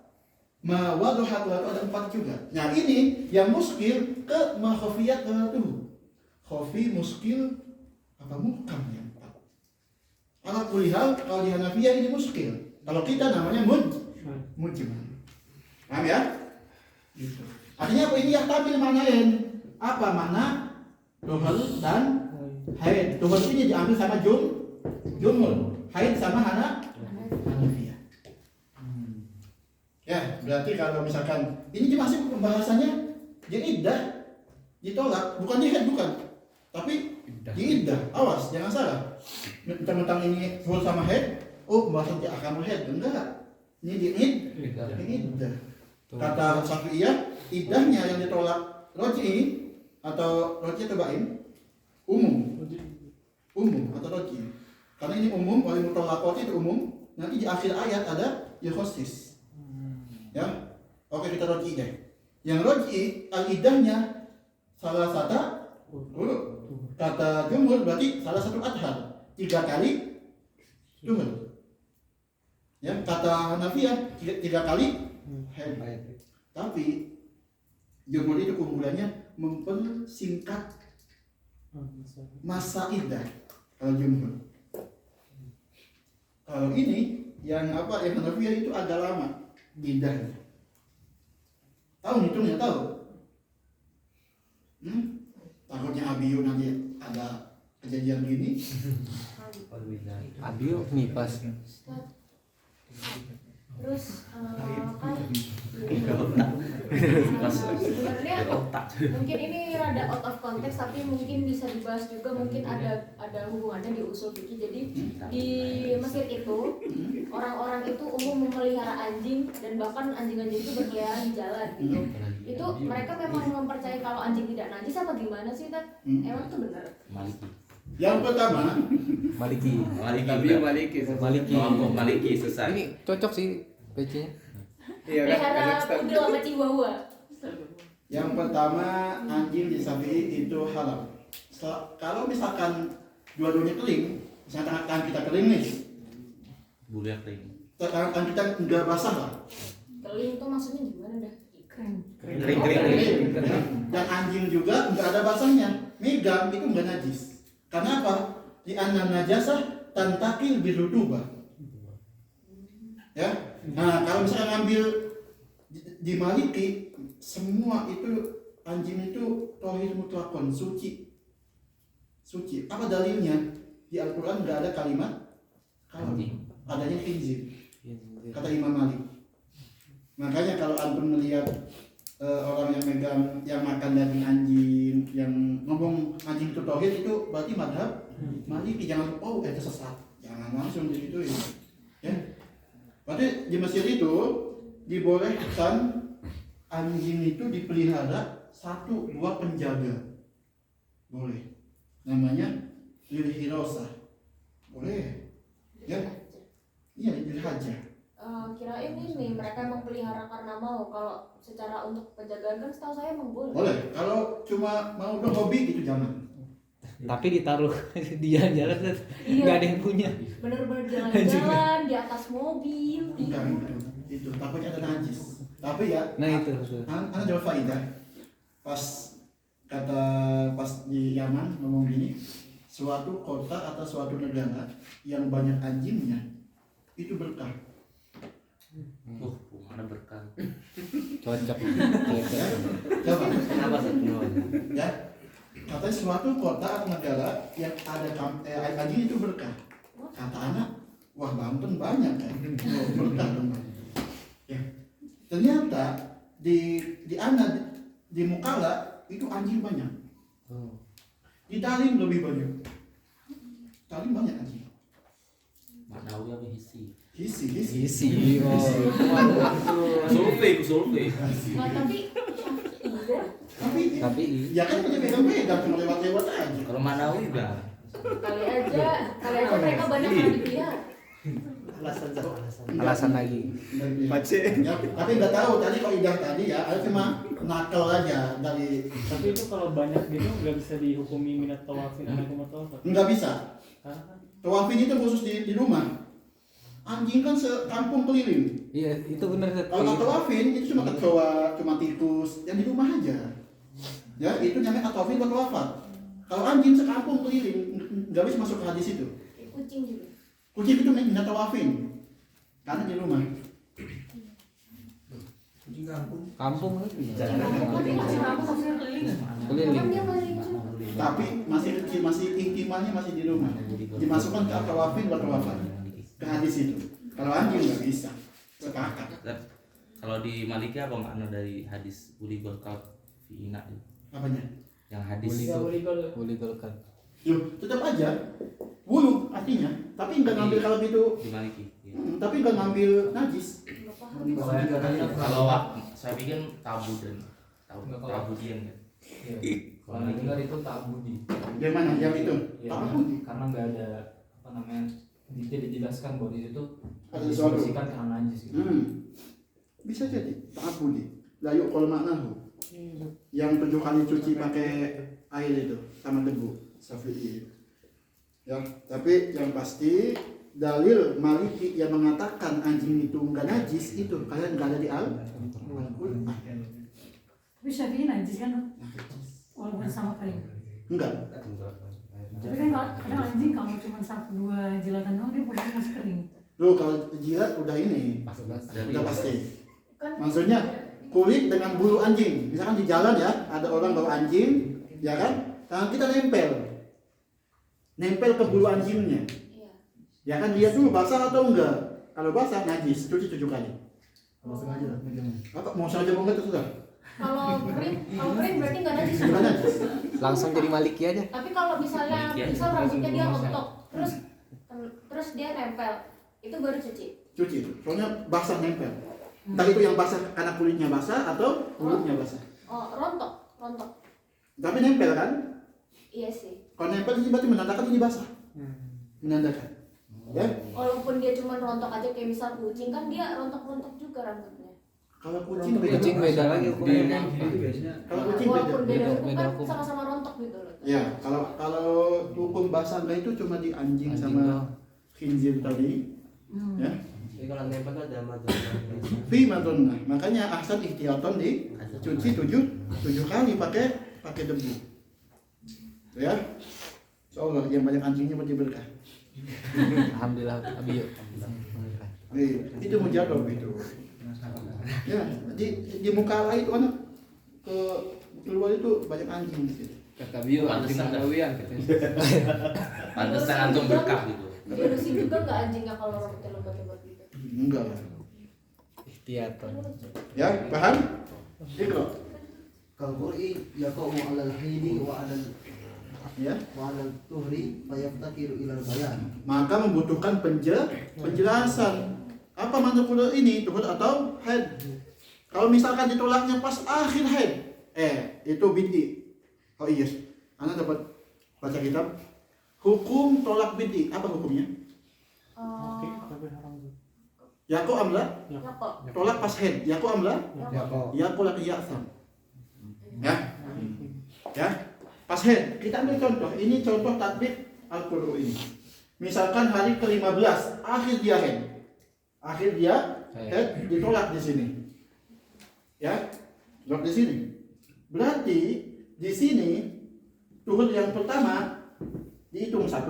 Ma waduhat ada 4 juga. Nah, ini yang muskil ke ma khafiyat dalalatuhu. Khafi, muskil, apa mukam yang 4. Ala kulli hal, kalau di Hanafiyah ini muskil. Kalau kita namanya mujmal. Paham ya? Gitu. Artinya apa ini yang tampil manain? Apa mana? Tuhal dan haid. Tuhal ini diambil sama jumhur. Haid sama Hanafiyah. Ya, berarti kalau misalkan ini masih pembahasannya di iddah ditolak, bukan di haid, bukan. Tapi di iddah. Awas, jangan salah. Mentang-mentang ini full sama haid, oh pembahasan di akamul haid, enggak. Ini di iddah. Kata Syafi'iyah, iddahnya yang ditolak roji atau roji atau bain umum atau roji. Karena ini umum, wali mutallaqati itu umum. Nanti di akhir ayat ada ya khosis. Ya, oke kita roji deh. Yang roji al-iddahnya salah satu kata jumhur berarti salah satu adhar 3 kali jumhur. Ya, kata Hanafiyah 3 kali haid. Tapi jumhur itu keunggulannya mempersingkat masa iddah. Kalau jumhur. Kalau ini yang Hanafiyah itu agak lama iddahnya. Tahu hitungnya tahu? Takutnya Abiyu nanti ada kejadian gini. Abiyo ngipas. Terus kan sebenarnya mungkin ini rada out of context tapi mungkin bisa dibahas juga, mungkin ada hubungannya di usul fikih. Jadi di Mesir itu orang-orang itu umum memelihara anjing dan bahkan anjing-anjing itu berkeliaran di jalan gitu. Itu mereka memang mempercayai kalau anjing tidak najis apa gimana sih, Tat? Emang itu benar? Maliki. Yang pertama, Maliki. Maliki. Abiyo Maliki. Kelompok Maliki sesat. Ini cocok sih PC-nya. Iya kan? Pelihara Kazakhstan. pudel sama chihuahua. Yang pertama, anjing di Syafi'i itu halal. Kalau misalkan dua-duanya kering, misalkan tangan kita kering nih, Bulu yang kering. tangan kita nggak basah lah. Keling tuh maksudnya gimana dah? Keren. Kering. Dan anjing juga nggak ada basahnya, megang itu nggak najis. Karena apa? Di anna najasah tantakil birutubah. Ya, nah kalau misalnya ngambil di Maliki, semua itu anjing itu tohir mutlakon, suci. Apa dalilnya? Di Al-Quran nggak ada kalimat kalau adanya khinzir, kata Imam Malik. Makanya kalau antum melihat orang yang megang, yang makan daging anjing, yang ngomong anjing itu tauhid, itu berarti madhab Maliki. Jangan itu sesat, jangan langsung gitu ya. Berarti di Mesir itu dibolehkan anjing itu dipelihara 1-2 penjaga, boleh. Namanya lilhirosah, boleh. Ya, iya lilhaja. Kirain ini mereka emang pelihara karena mau. Kalau secara untuk penjagaan kan setahu saya emang boleh. Boleh. Kalau cuma mau hobi gitu jangan. Tapi ditaruh di jalan-jalan kan Iya. nggak ada yang punya. Bener-bener jalan-jalan di atas mobil. Enggak, itu takutnya ada najis. Tapi ya, Nah itu betul. Ana jawab faidah. Pas di Yaman ngomong gini, suatu kota atau suatu negara yang banyak anjingnya itu berkah. Mana berkah. Cocok. Coba. Kenapa satu? Ya, katanya suatu kota atau negara yang ada anjing itu berkah. Kata anak, wah Banten banyak kan, berkah dong. Ya, ternyata di Mukalla itu anjing banyak. Di Talim lebih banyak. Talim banyak anjing. Maknawi apa hisi? Hisi. Survei. Nah, Tapi ya kan punya pegang-pegang cuma lewat-lewat aja. Kalau Manawi enggak. kali aja mereka banyak yang dipelihara. Alasan lagi. Ya, tapi nggak tahu tadi kok Idah tadi ya, ada cuma nakal aja dari. Tapi itu kalau banyak gitu nggak bisa dihukumi minat tawafin anakum tawaf. Nggak bisa. Karena Tawafin itu khusus di rumah. Anjing kan sekampung keliling. Iya itu benar. Kalau tawafin itu cuma kecoa, cuma tikus, yang di rumah aja. Ya itu namanya tawafin atau wafat. Kalau anjing sekampung keliling nggak bisa masuk ke hadis itu. Kucing juga. Kucing itu minat tawafin karena di rumah. Kampung kan Keliling. keliling. Kan dia keliling juga. Tapi masih kecil, masih intimannya masih di rumah. Dimasukkan ke tawafin atau wafat. Ke hadis itu. Kalau anjing nggak bisa. Sepakat. Kalau di Maliki apa makna dari hadis uligol kalb fi ina itu? Apanya? Yang hadis Boleh golkan. Loh, tetap aja wulu artinya, tapi nggak ngambil kalau itu, di Maliki. Iya. tapi nggak ngambil najis. Nggak paham. Kalau saya bikin tabudian kan. Kalau yang dengar itu tak budi. Yang mana? Yang itu? Ya, Apa pun? karena nggak ada apa namanya, tidak dijelaskan bahwa di situ Ada sesuatu. dibersihkan karena najis gitu. Bisa jadi ta'abudi. La yuqal maknahu. Yang 7 kali cuci pakai air itu sama debu, Syafi'i. Ya, tapi yang pasti dalil Maliki yang mengatakan anjing itu enggak najis itu kalian enggak ada di Al-Qur'an. Tapi Syafi'i najis kan? Walaupun sama kering. Enggak. Tapi kan kadang anjing kalau cuma 1-2 jilatan doang dia posisi masih kering. Loh, kalau jilat udah ini, udah pasti. Kan Maksudnya kulit dengan bulu anjing. Misalkan di jalan ya, ada orang bawa anjing, ya kan? Tangan kita nempel ke bulu anjingnya. iya. Ya kan lihat dulu basah atau enggak. Kalau basah najis, cuci 7 kali. Apa mau saja mau enggak sudah? Kalau kering berarti nggak najis. Enggak najis. Langsung jadi Maliki aja. Tapi kalau misalnya misal rambutnya dia rontok, terus dia nempel, itu baru cuci. Cuci. Soalnya basah nempel. Entah itu yang basah karena kulitnya basah atau mulutnya basah. Oh, rontok. Tapi nempel kan? Iya sih. Kalau nempel itu berarti menandakan ini basah. Menandakan. Ya? Walaupun dia cuma rontok aja kayak misal kucing kan dia rontok-rontok juga rambutnya. Kalau kucing beda. Kucing beda lagi hukumnya. Kalau kucing beda. Walaupun beda hukum beda kan hukum. sama-sama rontok gitu loh. Ya, kalau hukum basangga itu cuma di anjing Anjing sama doang. khinzir tadi. Ya. Jadi kalau nempel tuh ada macam Fi madonna. Makanya ahsan ihtiyatan di cuci 7 kali pakai debu. Ya. Insyaallah yang banyak anjingnya berarti berkah. Alhamdulillah Abi yuk. Itu mujarab itu. Ya, di muka lain itu anak ke keluar itu banyak anjing di situ. Kata Bio anjing Pantesan. gawean katanya. Pantesan antum berkah gitu. Diurusin juga nggak anjingnya kalau rambutnya lebat-lebat gitu? Enggak lah. Ihtiyatan. Ya, paham? Ikra. Kal qur'i yaqa'u 'alal haidi Ya. wa 'alal tuhri fayaftakiru ilal bayan. Maka membutuhkan penjelasan. Apa mantu kuda ini, tuhur atau haid? Kalau misalkan ditolaknya pas akhir haid, itu binti. Oh iya, Anda dapat baca kitab hukum tolak binti. Apa hukumnya? Oke, tapi haram tuh. Yaku amla, Ya kok. tolak pas haid. Yaku amla, Ya kok. yaku laki ya'sam. Ya, pas haid. Kita ambil contoh. Ini contoh tatbik al-qur'u ini. Misalkan hari ke-15, akhir dia haid. Akhir dia haid ditolak di sini. Ya, tolak di sini. Berarti di sini tuhur yang pertama dihitung 1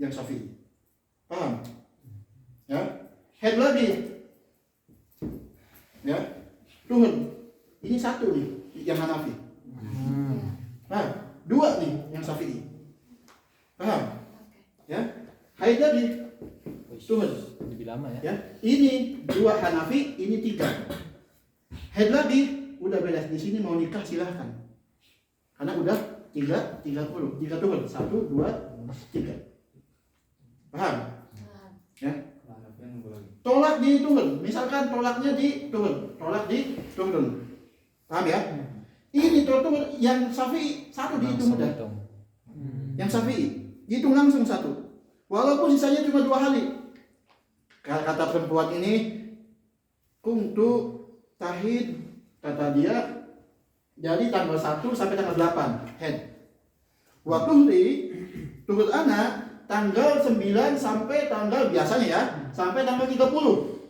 yang Syafi'i. Paham? Ya. Haid lagi. Ya. Tuhur. Ini 1 nih yang Hanafi. Nah, 2 nih yang Syafi'i. Paham? Ya. Haid lagi. Tuhur. Lebih lama ya. Ya. Ini 2 Hanafi, ini 3. Haid lagi. Udah beres di sini mau nikah silahkan. Karena udah 30 tuhur 1 2 3. Paham? Ya. Tolak di tuhur. Misalkan tolaknya di tuhur, tolak di tuhur. Paham ya? Ini tuhur yang Syafi'i 1 dihitung udah. Yang Syafi'i dihitung langsung 1. Walaupun sisanya cuma 2 hari. Kata perempuan ini kuntu tahid, kata dia jadi tanggal 1 sampai tanggal 8 head. Waktu di tuhur anak tanggal 9 sampai tanggal biasanya ya sampai tanggal 30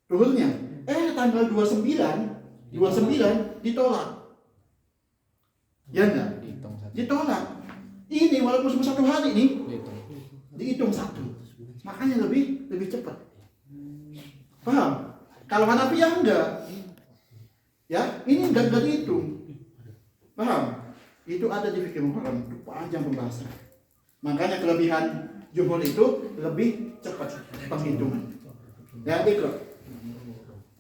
tuhurnya. Tanggal 29 ditolak. Ya enggak? Ditolak. Ini walaupun cuma 1 hari nih dihitung 1. Makanya lebih cepat. Paham? Kalau Hanafiyah enggak. Ya, ini enggak dihitung. Paham? Itu ada di fikih muharram, itu panjang pembahasan. Makanya kelebihan jumhur itu lebih cepat penghitungan. Ya, ikra.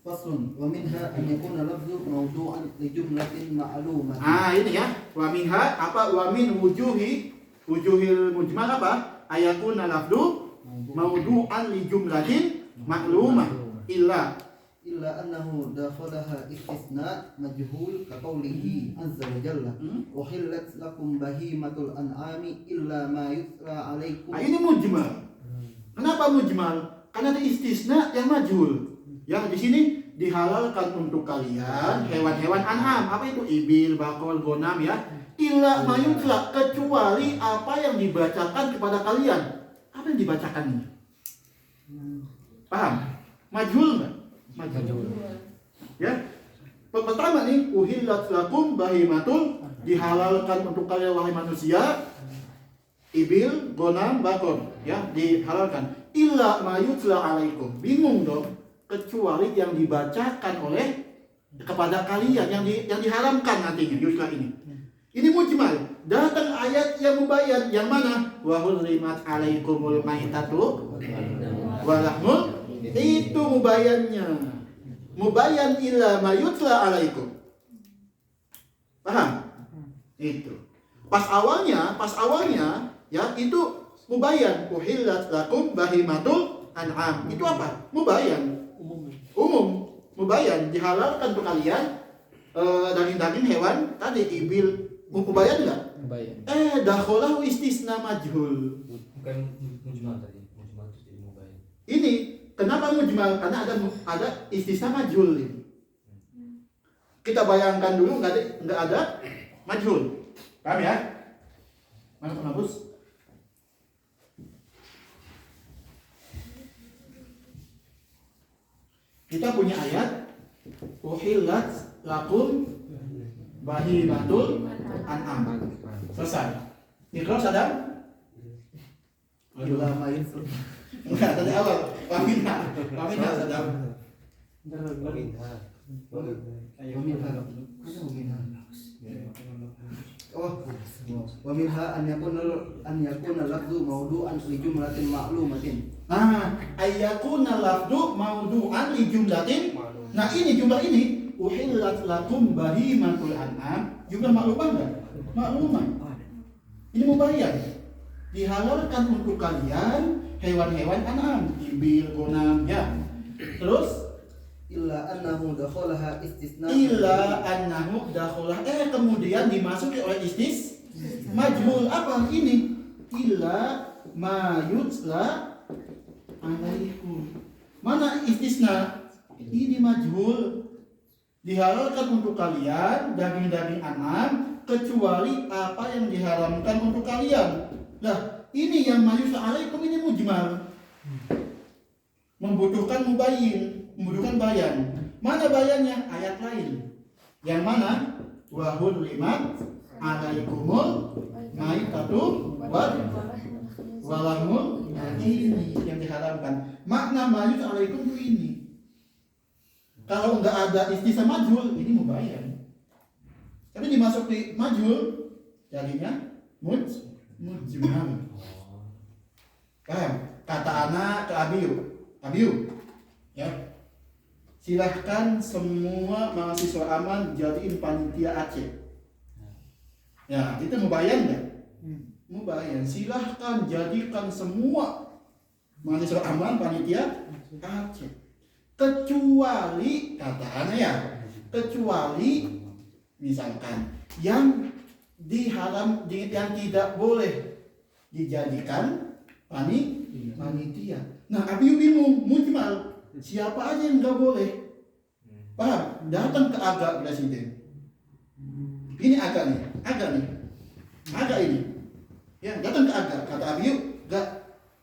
Faslun wa minha an yakuna lafzu mawdu'an li jumlatin ma'lumatin. Ini ya. Wa minha apa wa min wujuhil mujmal apa? Ayakuna lafzu mawdu'an li jumlatin ma'lumah illa annahu dakhalaha istisna majhul ka qawlihi azza wa jalla uhillat lakum bahimatul an'ami illa ma yutla 'alaikum. Ini mujmal. Kenapa mujmal? Karena ada istisna yang majhul. Yang di sini dihalalkan untuk kalian hewan-hewan an'am. Apa itu? Ibil, bakol, gonam ya. Illa ma yutla, kecuali apa yang dibacakan kepada kalian. Apa yang dibacakan ini? Paham? Majhul enggak? Majhul. Ya. Pertama nih, uhillat lakum bahimatul, dihalalkan untuk kalian wahai manusia, ibil, gonam, bakor, ya, dihalalkan. Illa ma yutla 'alaikum. Bingung dong, kecuali yang dibacakan oleh kepada kalian yang diharamkan nantinya yutla ini. Ini mujmal. Datang ayat yang mubayyan yang mana? Wa hurrimat 'alaikumul maitatu wa lahmul, itu mubayyannya. Mubayyan illa ma yutla 'alaikum. Paham? Itu. Pas awalnya ya itu mubayyan, uhillat lakum bahimatul an'am. Itu apa? Mubayyan. Umum. Mubayyan, dihalalkan untuk kalian daging-daging hewan tadi ibil. Mubayyan enggak? Mubayyan. Dakhalahu istisna majhul. Bukan mujmal tadi, mujmal itu jadi mubayyan. Ini kenapa Kenapa mujmal? Karena ada istisna majhul ini. Kita bayangkan dulu nggak ada majhul. Paham ya? Mana penghapus? Kita punya ayat uhillat lakum bahimatul an'am. Selesai. Iqra sadam? illa ma yusra. Enggak, tadi awal. Waminha sadam. Wa minha an yakuna lafzu mawdu'an li jumlatin ma'lumatin. Nah, ayyakuna lafdu maudu'an li jumlatin. Nah, ini jumlah ini uhillat lakum bahimatul an'am. Jumlah maklumah enggak? Maklumah. Ini mubayyan. Dihalalkan untuk kalian hewan-hewan an'am, ibil, ghanam, ya. Terus Illa annahu dakhalaha istisna. Kemudian dimasuki oleh majhul apa ini? Illa ma yutla alaikum. Mana istisna? Ini majhul. Dihalalkan untuk kalian daging-daging an'am kecuali apa yang diharamkan untuk kalian. Nah, ini yang ma yutla alaikum ini mujmal. Membutuhkan membutuhkan bayan. Mana bayannya? Ayat lain. Yang mana? Wa hurrimat alaikumul maitatu walamul. Nah, ini yang diharamkan. Makna mayus alaikum itu ini. Kalau enggak ada istisna majhul, ini mubayyan. Tapi dimasuki majhul, jadinya mujmal. Paham? Kata anak ke Abiu, ya. Silahkan semua mahasiswa aman jadiin panitia Aceh. Ya, itu mubayyan nggak? Mubayyan. Silahkan jadikan semua mahasiswa aman panitia Aceh. Kecuali kata anak ya, kecuali misalkan yang yang tidak boleh dijadikan panitia. Nah, Abiu bingung, mujmal. Siapa aja yang nggak boleh? Paham? Datang ke agak presiden. Ini agak nih, agak ini. Ya, datang ke agak. Kata Abiu, nggak.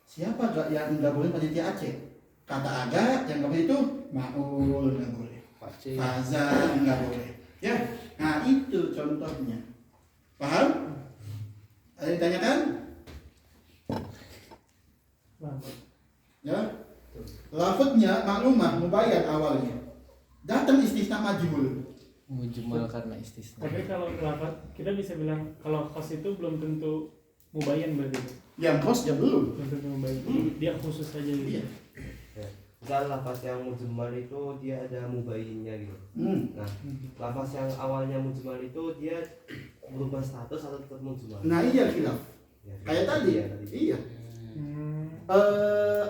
Siapa nggak yang nggak boleh panitia Aceh? Kata agak yang nggak boleh itu Maul nggak boleh, Faza nggak boleh. Ya, nah itu contohnya. Paham? Ada yang ditanyakan? Ya, lafadznya maklumah mubayyan awalnya. Datang istisna majhul. Mujmal karena istisna. Tapi kalau lafaz kita bisa bilang kalau khas itu belum tentu mubayyan berarti. Yang kos ya belum. Belum tentu mubayyan. Dia khusus saja gitu. Iya. Misal lafaz yang mujmal itu dia ada mubayyinnya gitu. Nah, lafaz yang awalnya mujmal itu dia berubah status atau tetap mujmal? Nah iya khilaf. Ya, Kayak tadi. Iya.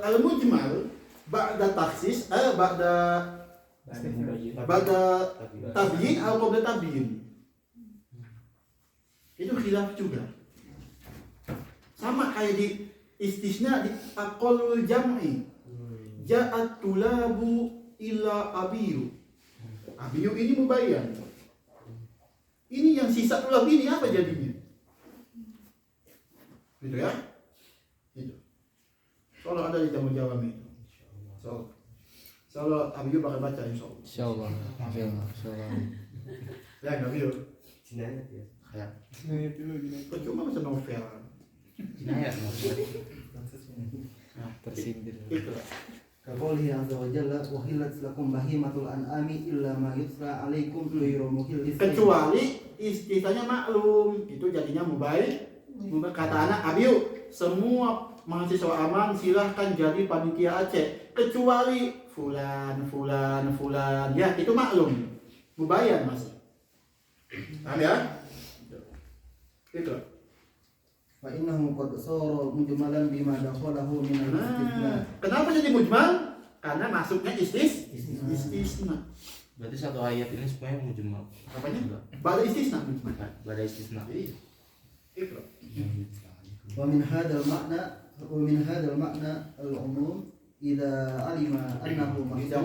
Al-mujmal ba'da takhsis ba'da tabyin atau qabla tabyin. Itu khilaf juga. Sama kayak di istisna di aqallul jam'i. Ja'at tulabu illa abiyu. Abiyu ini mubayyan. Ini yang sisa tulab ini apa jadinya? Gitu ya? Gitu. Kalau ada di jamu jawab itu. Soalnya Abiyu bakal baca insyaallah. Insyaallah. Ya Abiyu. Jinayat ya. Ya. Cuma baca novel. Jinayat. Tersindir. Itu. Kaqoulihi azza wa jalla uhillat lakum bahimatul an'ami illa ma yutla 'alaikum ghairul muhillis. Kecuali istilahnya maklum, itu jadinya mubayyin. Kata anak Abiyu, semua mahasiswa aman silahkan jadi panitia Aceh kecuali fulan. Ya, itu maklum. Mubayyan masih. Paham ya? Itu. Fa innahu qad sara mujmalan bima dakhalahu min al-istithna. Kenapa jadi mujmal? Karena masuknya istisna. Berarti satu ayat ini semuanya mujmal. Apanya? Ba'da istisna. Ba'da istisna. Iya. Wa min hadzal ma'na al-umum idza Idza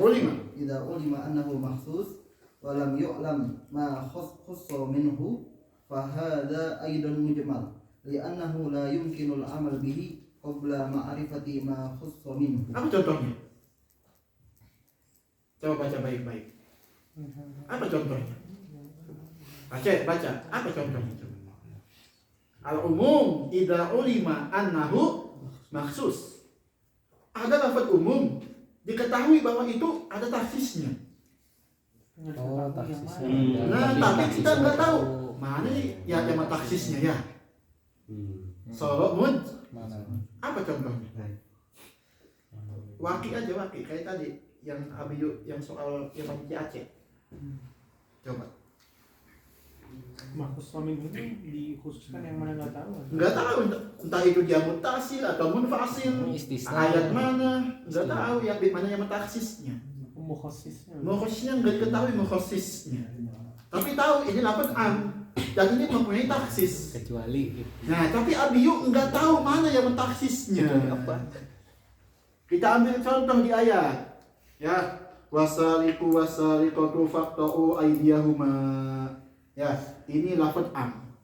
ulima annahu makhsus wa lam yu'lam ma khussa minhu fa hadha aidan mujmal li'annahu la yumkinu al-amal bihi qabla ma'rifati ma khussa minhu. Apa contohnya? Coba baca baik-baik. Apa contohnya? Baca. Apa contohnya? Al-umum idza ulima annahu makhsus. Ada lafaz umum diketahui bahwa itu ada taksisnya. Oh, taksis. Nah, tapi kita nggak tahu mana ya tema taksisnya ya. Soro mud. Mana? Apa contohnya? Waki kayak tadi yang Abiyu yang soal yang di Aceh. Coba. Maksud suami itu dikhususkan yang mana nggak tahu. Nggak tahu entah itu dia mutasil atau munfasil. Istisna. Ayat mana? Nggak tahu yang di mana yang mutaksisnya. Mukhasisnya. Mukhasisnya nggak diketahui mukhasisnya. Tapi tahu ini lafaz am dan ini mempunyai taksis. Kecuali Nah, tapi Abiyu nggak tahu mana yang mentaksisnya. Kita ambil contoh di ayat. Ya, wasaliku wasaliqatu faqta'u aydiyahuma. Ya, ini lafaz am.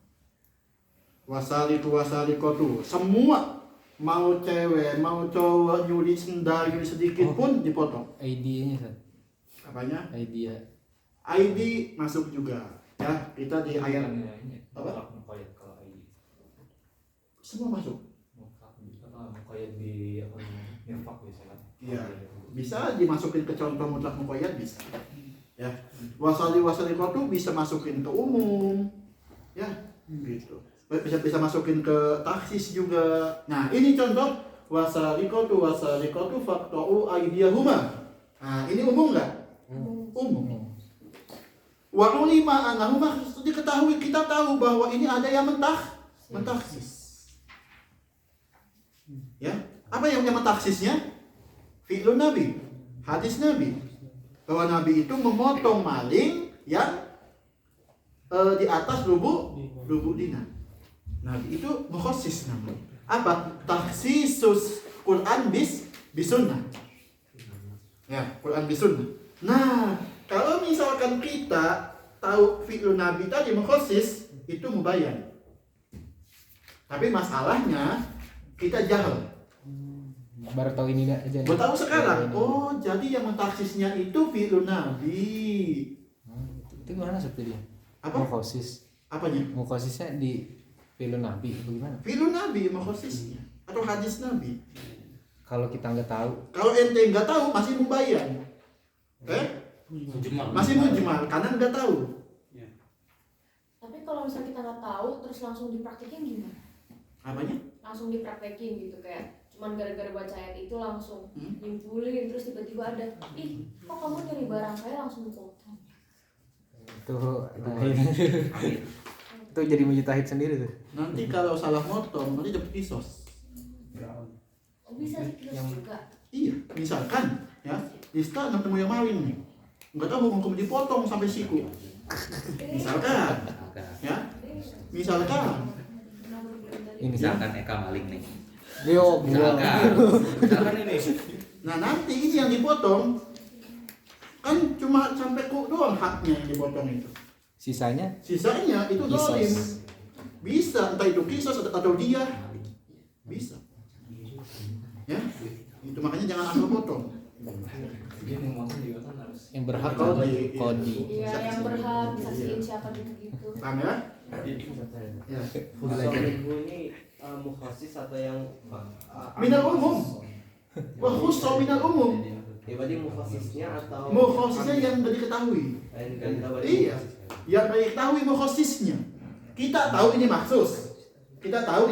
Wasaliku wasaliqatu, semua mau cewek, mau cowok nyuri sendal nyuri sedikit pun dipotong. ID-nya Sat. Apanya? ID ya. ID masuk juga. Ya, kita di ayat apa? Semua masuk. Iya, bisa dimasukin ke contoh mutlak muqayyad bisa. Ya, wasali qatu bisa masukin ke umum. Ya, gitu. Bisa masukin ke taksis juga. Nah, ini contoh wasali qatu faqta'u aydiyahuma. Nah, ini umum enggak? Umum. Wa ulima annahu makhsus, diketahui, kita tahu bahwa ini ada yang mentaksis. Ya, apa yang mentaksisnya? Fi'lun Nabi, hadis Nabi, bahwa Nabi itu memotong maling yang di atas rubu dinar. Nabi itu mukhassis namanya. Apa? Taksisus Quran bisunnah. Ya, Quran bisunnah. Nah, kalau misalkan kita tahu fi'lun Nabi tadi mukhassis, itu mubayyan. Tapi masalahnya kita jahil. Baru tahu ini enggak aja. Baru tahu sekarang. Oh, jadi yang mentaksisnya itu fi'lun Nabi. Itu gimana seperti dia? Apa? Mukhasis. Apanya? Mukhasisnya di film Nabi bagaimana? Fi'lun Nabi mukhasisnya atau hadis Nabi. Kalau kita nggak tahu. Kalau ente nggak tahu masih mubayyan. Masih mujmal karena nggak tahu. Tapi kalau misalnya kita nggak tahu terus langsung dipraktekin gimana? Apanya? Langsung dipraktekin gitu, kayak cuman gara-gara baca ayat itu langsung nyimpulin, terus tiba-tiba ada, ih kok kamu nyari barang saya langsung potong. Tuh, itu jadi mujtahid sendiri tuh. Nanti kalau salah motong nanti dapat kisos. Oh, bisa dikilos juga. Iya, misalkan ya, Ista ketemu yang maling nih. Nggak tahu hukum dipotong sampai siku. Misalkan, ya, misalkan Ini Misalkan Eka maling nih. Yo, Misalkan ini. nah nanti ini yang dipotong kan cuma sampai kuk doang haknya yang dipotong itu. Sisanya Sisanya itu zalim. Bisa entah itu kisos atau dia. Bisa. Ya, itu makanya jangan asal potong. yang berhak Kodi. kodi. Iya, yang berhak saksiin siapa gitu-gitu. Paham ya? Ya. Ini mukhasis atau yang Minal umum. Wah, khusus minal umum. ya berarti mukhasisnya atau Mukhasisnya yang tidak diketahui. Iya. Yang tidak diketahui mukhasisnya. Kita tahu ini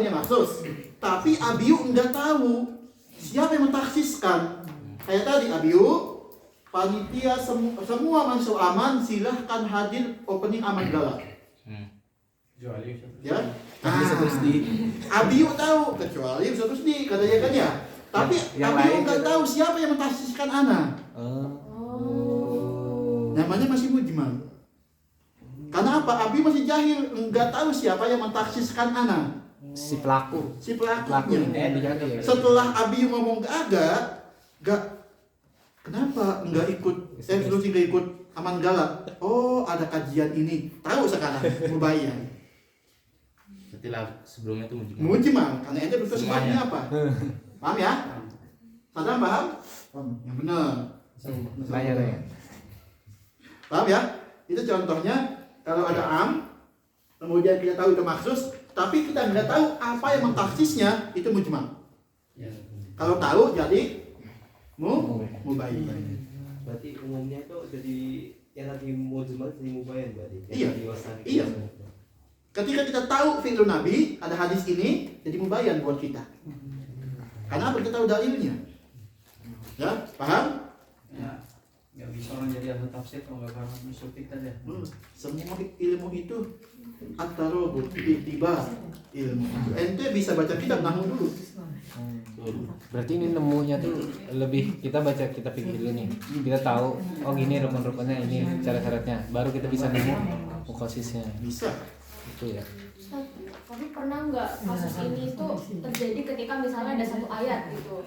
maksus. Tapi Abiyu enggak tahu siapa yang mentaksiskan. Kayak tadi Abiyu, panitia semua masuk aman, silahkan hadir opening aman gala. Ya. Abiyu tahu, kecuali Ustaz Rusdi katanya kan ya. Tapi Abiyu enggak tahu siapa yang mentaksiskan ana. Namanya masih mujmal. Karena apa? Abi masih jahil, enggak tahu siapa yang mentaksiskan anak. Si pelaku. Si pelakunya. Diganti ya. Setelah Abi ngomong enggak ada, kenapa nggak ikut Lutfi nggak ikut Aman Galak? Oh, ada kajian ini, tahu sekarang mubayyan. Setelah sebelumnya itu Mujmal, karena ente berarti Semuanya. sebabnya apa? Paham ya? Sadam paham? Yang benar. Nanya. Paham ya? Itu contohnya kalau ada am, kemudian kita tahu itu maksus, tapi kita nggak tahu apa yang mentaksisnya, itu mujmal. Kalau tahu jadi mubayyan. Berarti umumnya itu jadi yang tadi mujmal jadi mubayyan berarti. Iya. Yang diwasani. Iya. Ketika kita tahu fi'lun Nabi, ada hadis ini, jadi mubayyan buat kita. Karena apa? Kita tahu dalilnya. Ya, paham? Ya, nggak bisa orang jadi ahli tafsir kalau nggak paham usul fikih tadi. Semua ilmu itu at-tarabut, tiba ilmu. Ente bisa baca kitab nahwu dulu. Berarti ini nemunya tuh lebih kita baca kitab fikih dulu nih. Kita tahu oh gini rukun-rukunnya, ini syarat-syaratnya. Baru kita bisa nemu mukosisnya. Bisa. Itu ya. Tapi pernah nggak kasus ini tuh terjadi ketika misalnya ada satu ayat gitu,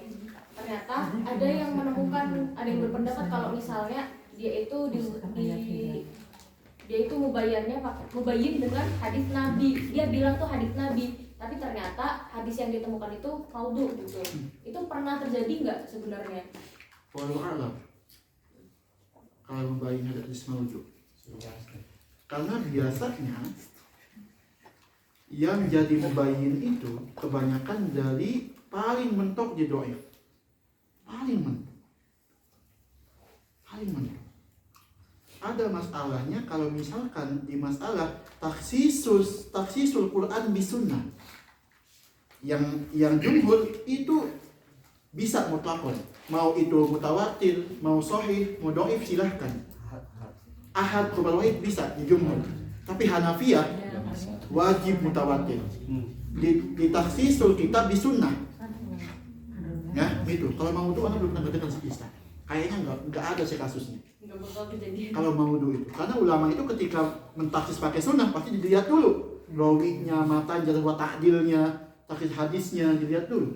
ternyata ada yang menemukan, ada yang berpendapat kalau misalnya dia itu dia itu mubayyin dengan hadis Nabi, dia bilang tuh hadis Nabi, tapi ternyata hadis yang ditemukan itu maudhu gitu. Itu pernah terjadi nggak sebenarnya? Wallahu a'lam. Kalau mubayyin ada hadis maudhu. Karena biasanya yang jadi mubayyin itu kebanyakan dari paling mentok di dhaif. Paling mentok. Ada masalahnya kalau misalkan di masalah taksisul Quran bisunnah. Yang jumhur itu bisa mutlakon. Mau itu mutawatir, mau sahih, mau dhaif silahkan. Ahad atau wahid bisa di jumhur. Tapi Hanafiyah wajib mutawatir. Di taksisul kitab bisunnah. Ya, gitu. Kalau mau itu anak belum pernah dengar sekitar. Kayaknya nggak ada sih kasusnya. Nggak bakal kejadian. Kalau maudhu itu, karena ulama itu ketika mentaksis pakai sunnah pasti dilihat dulu rawinya, matan, jarh wa ta'dilnya, taksis hadisnya dilihat dulu.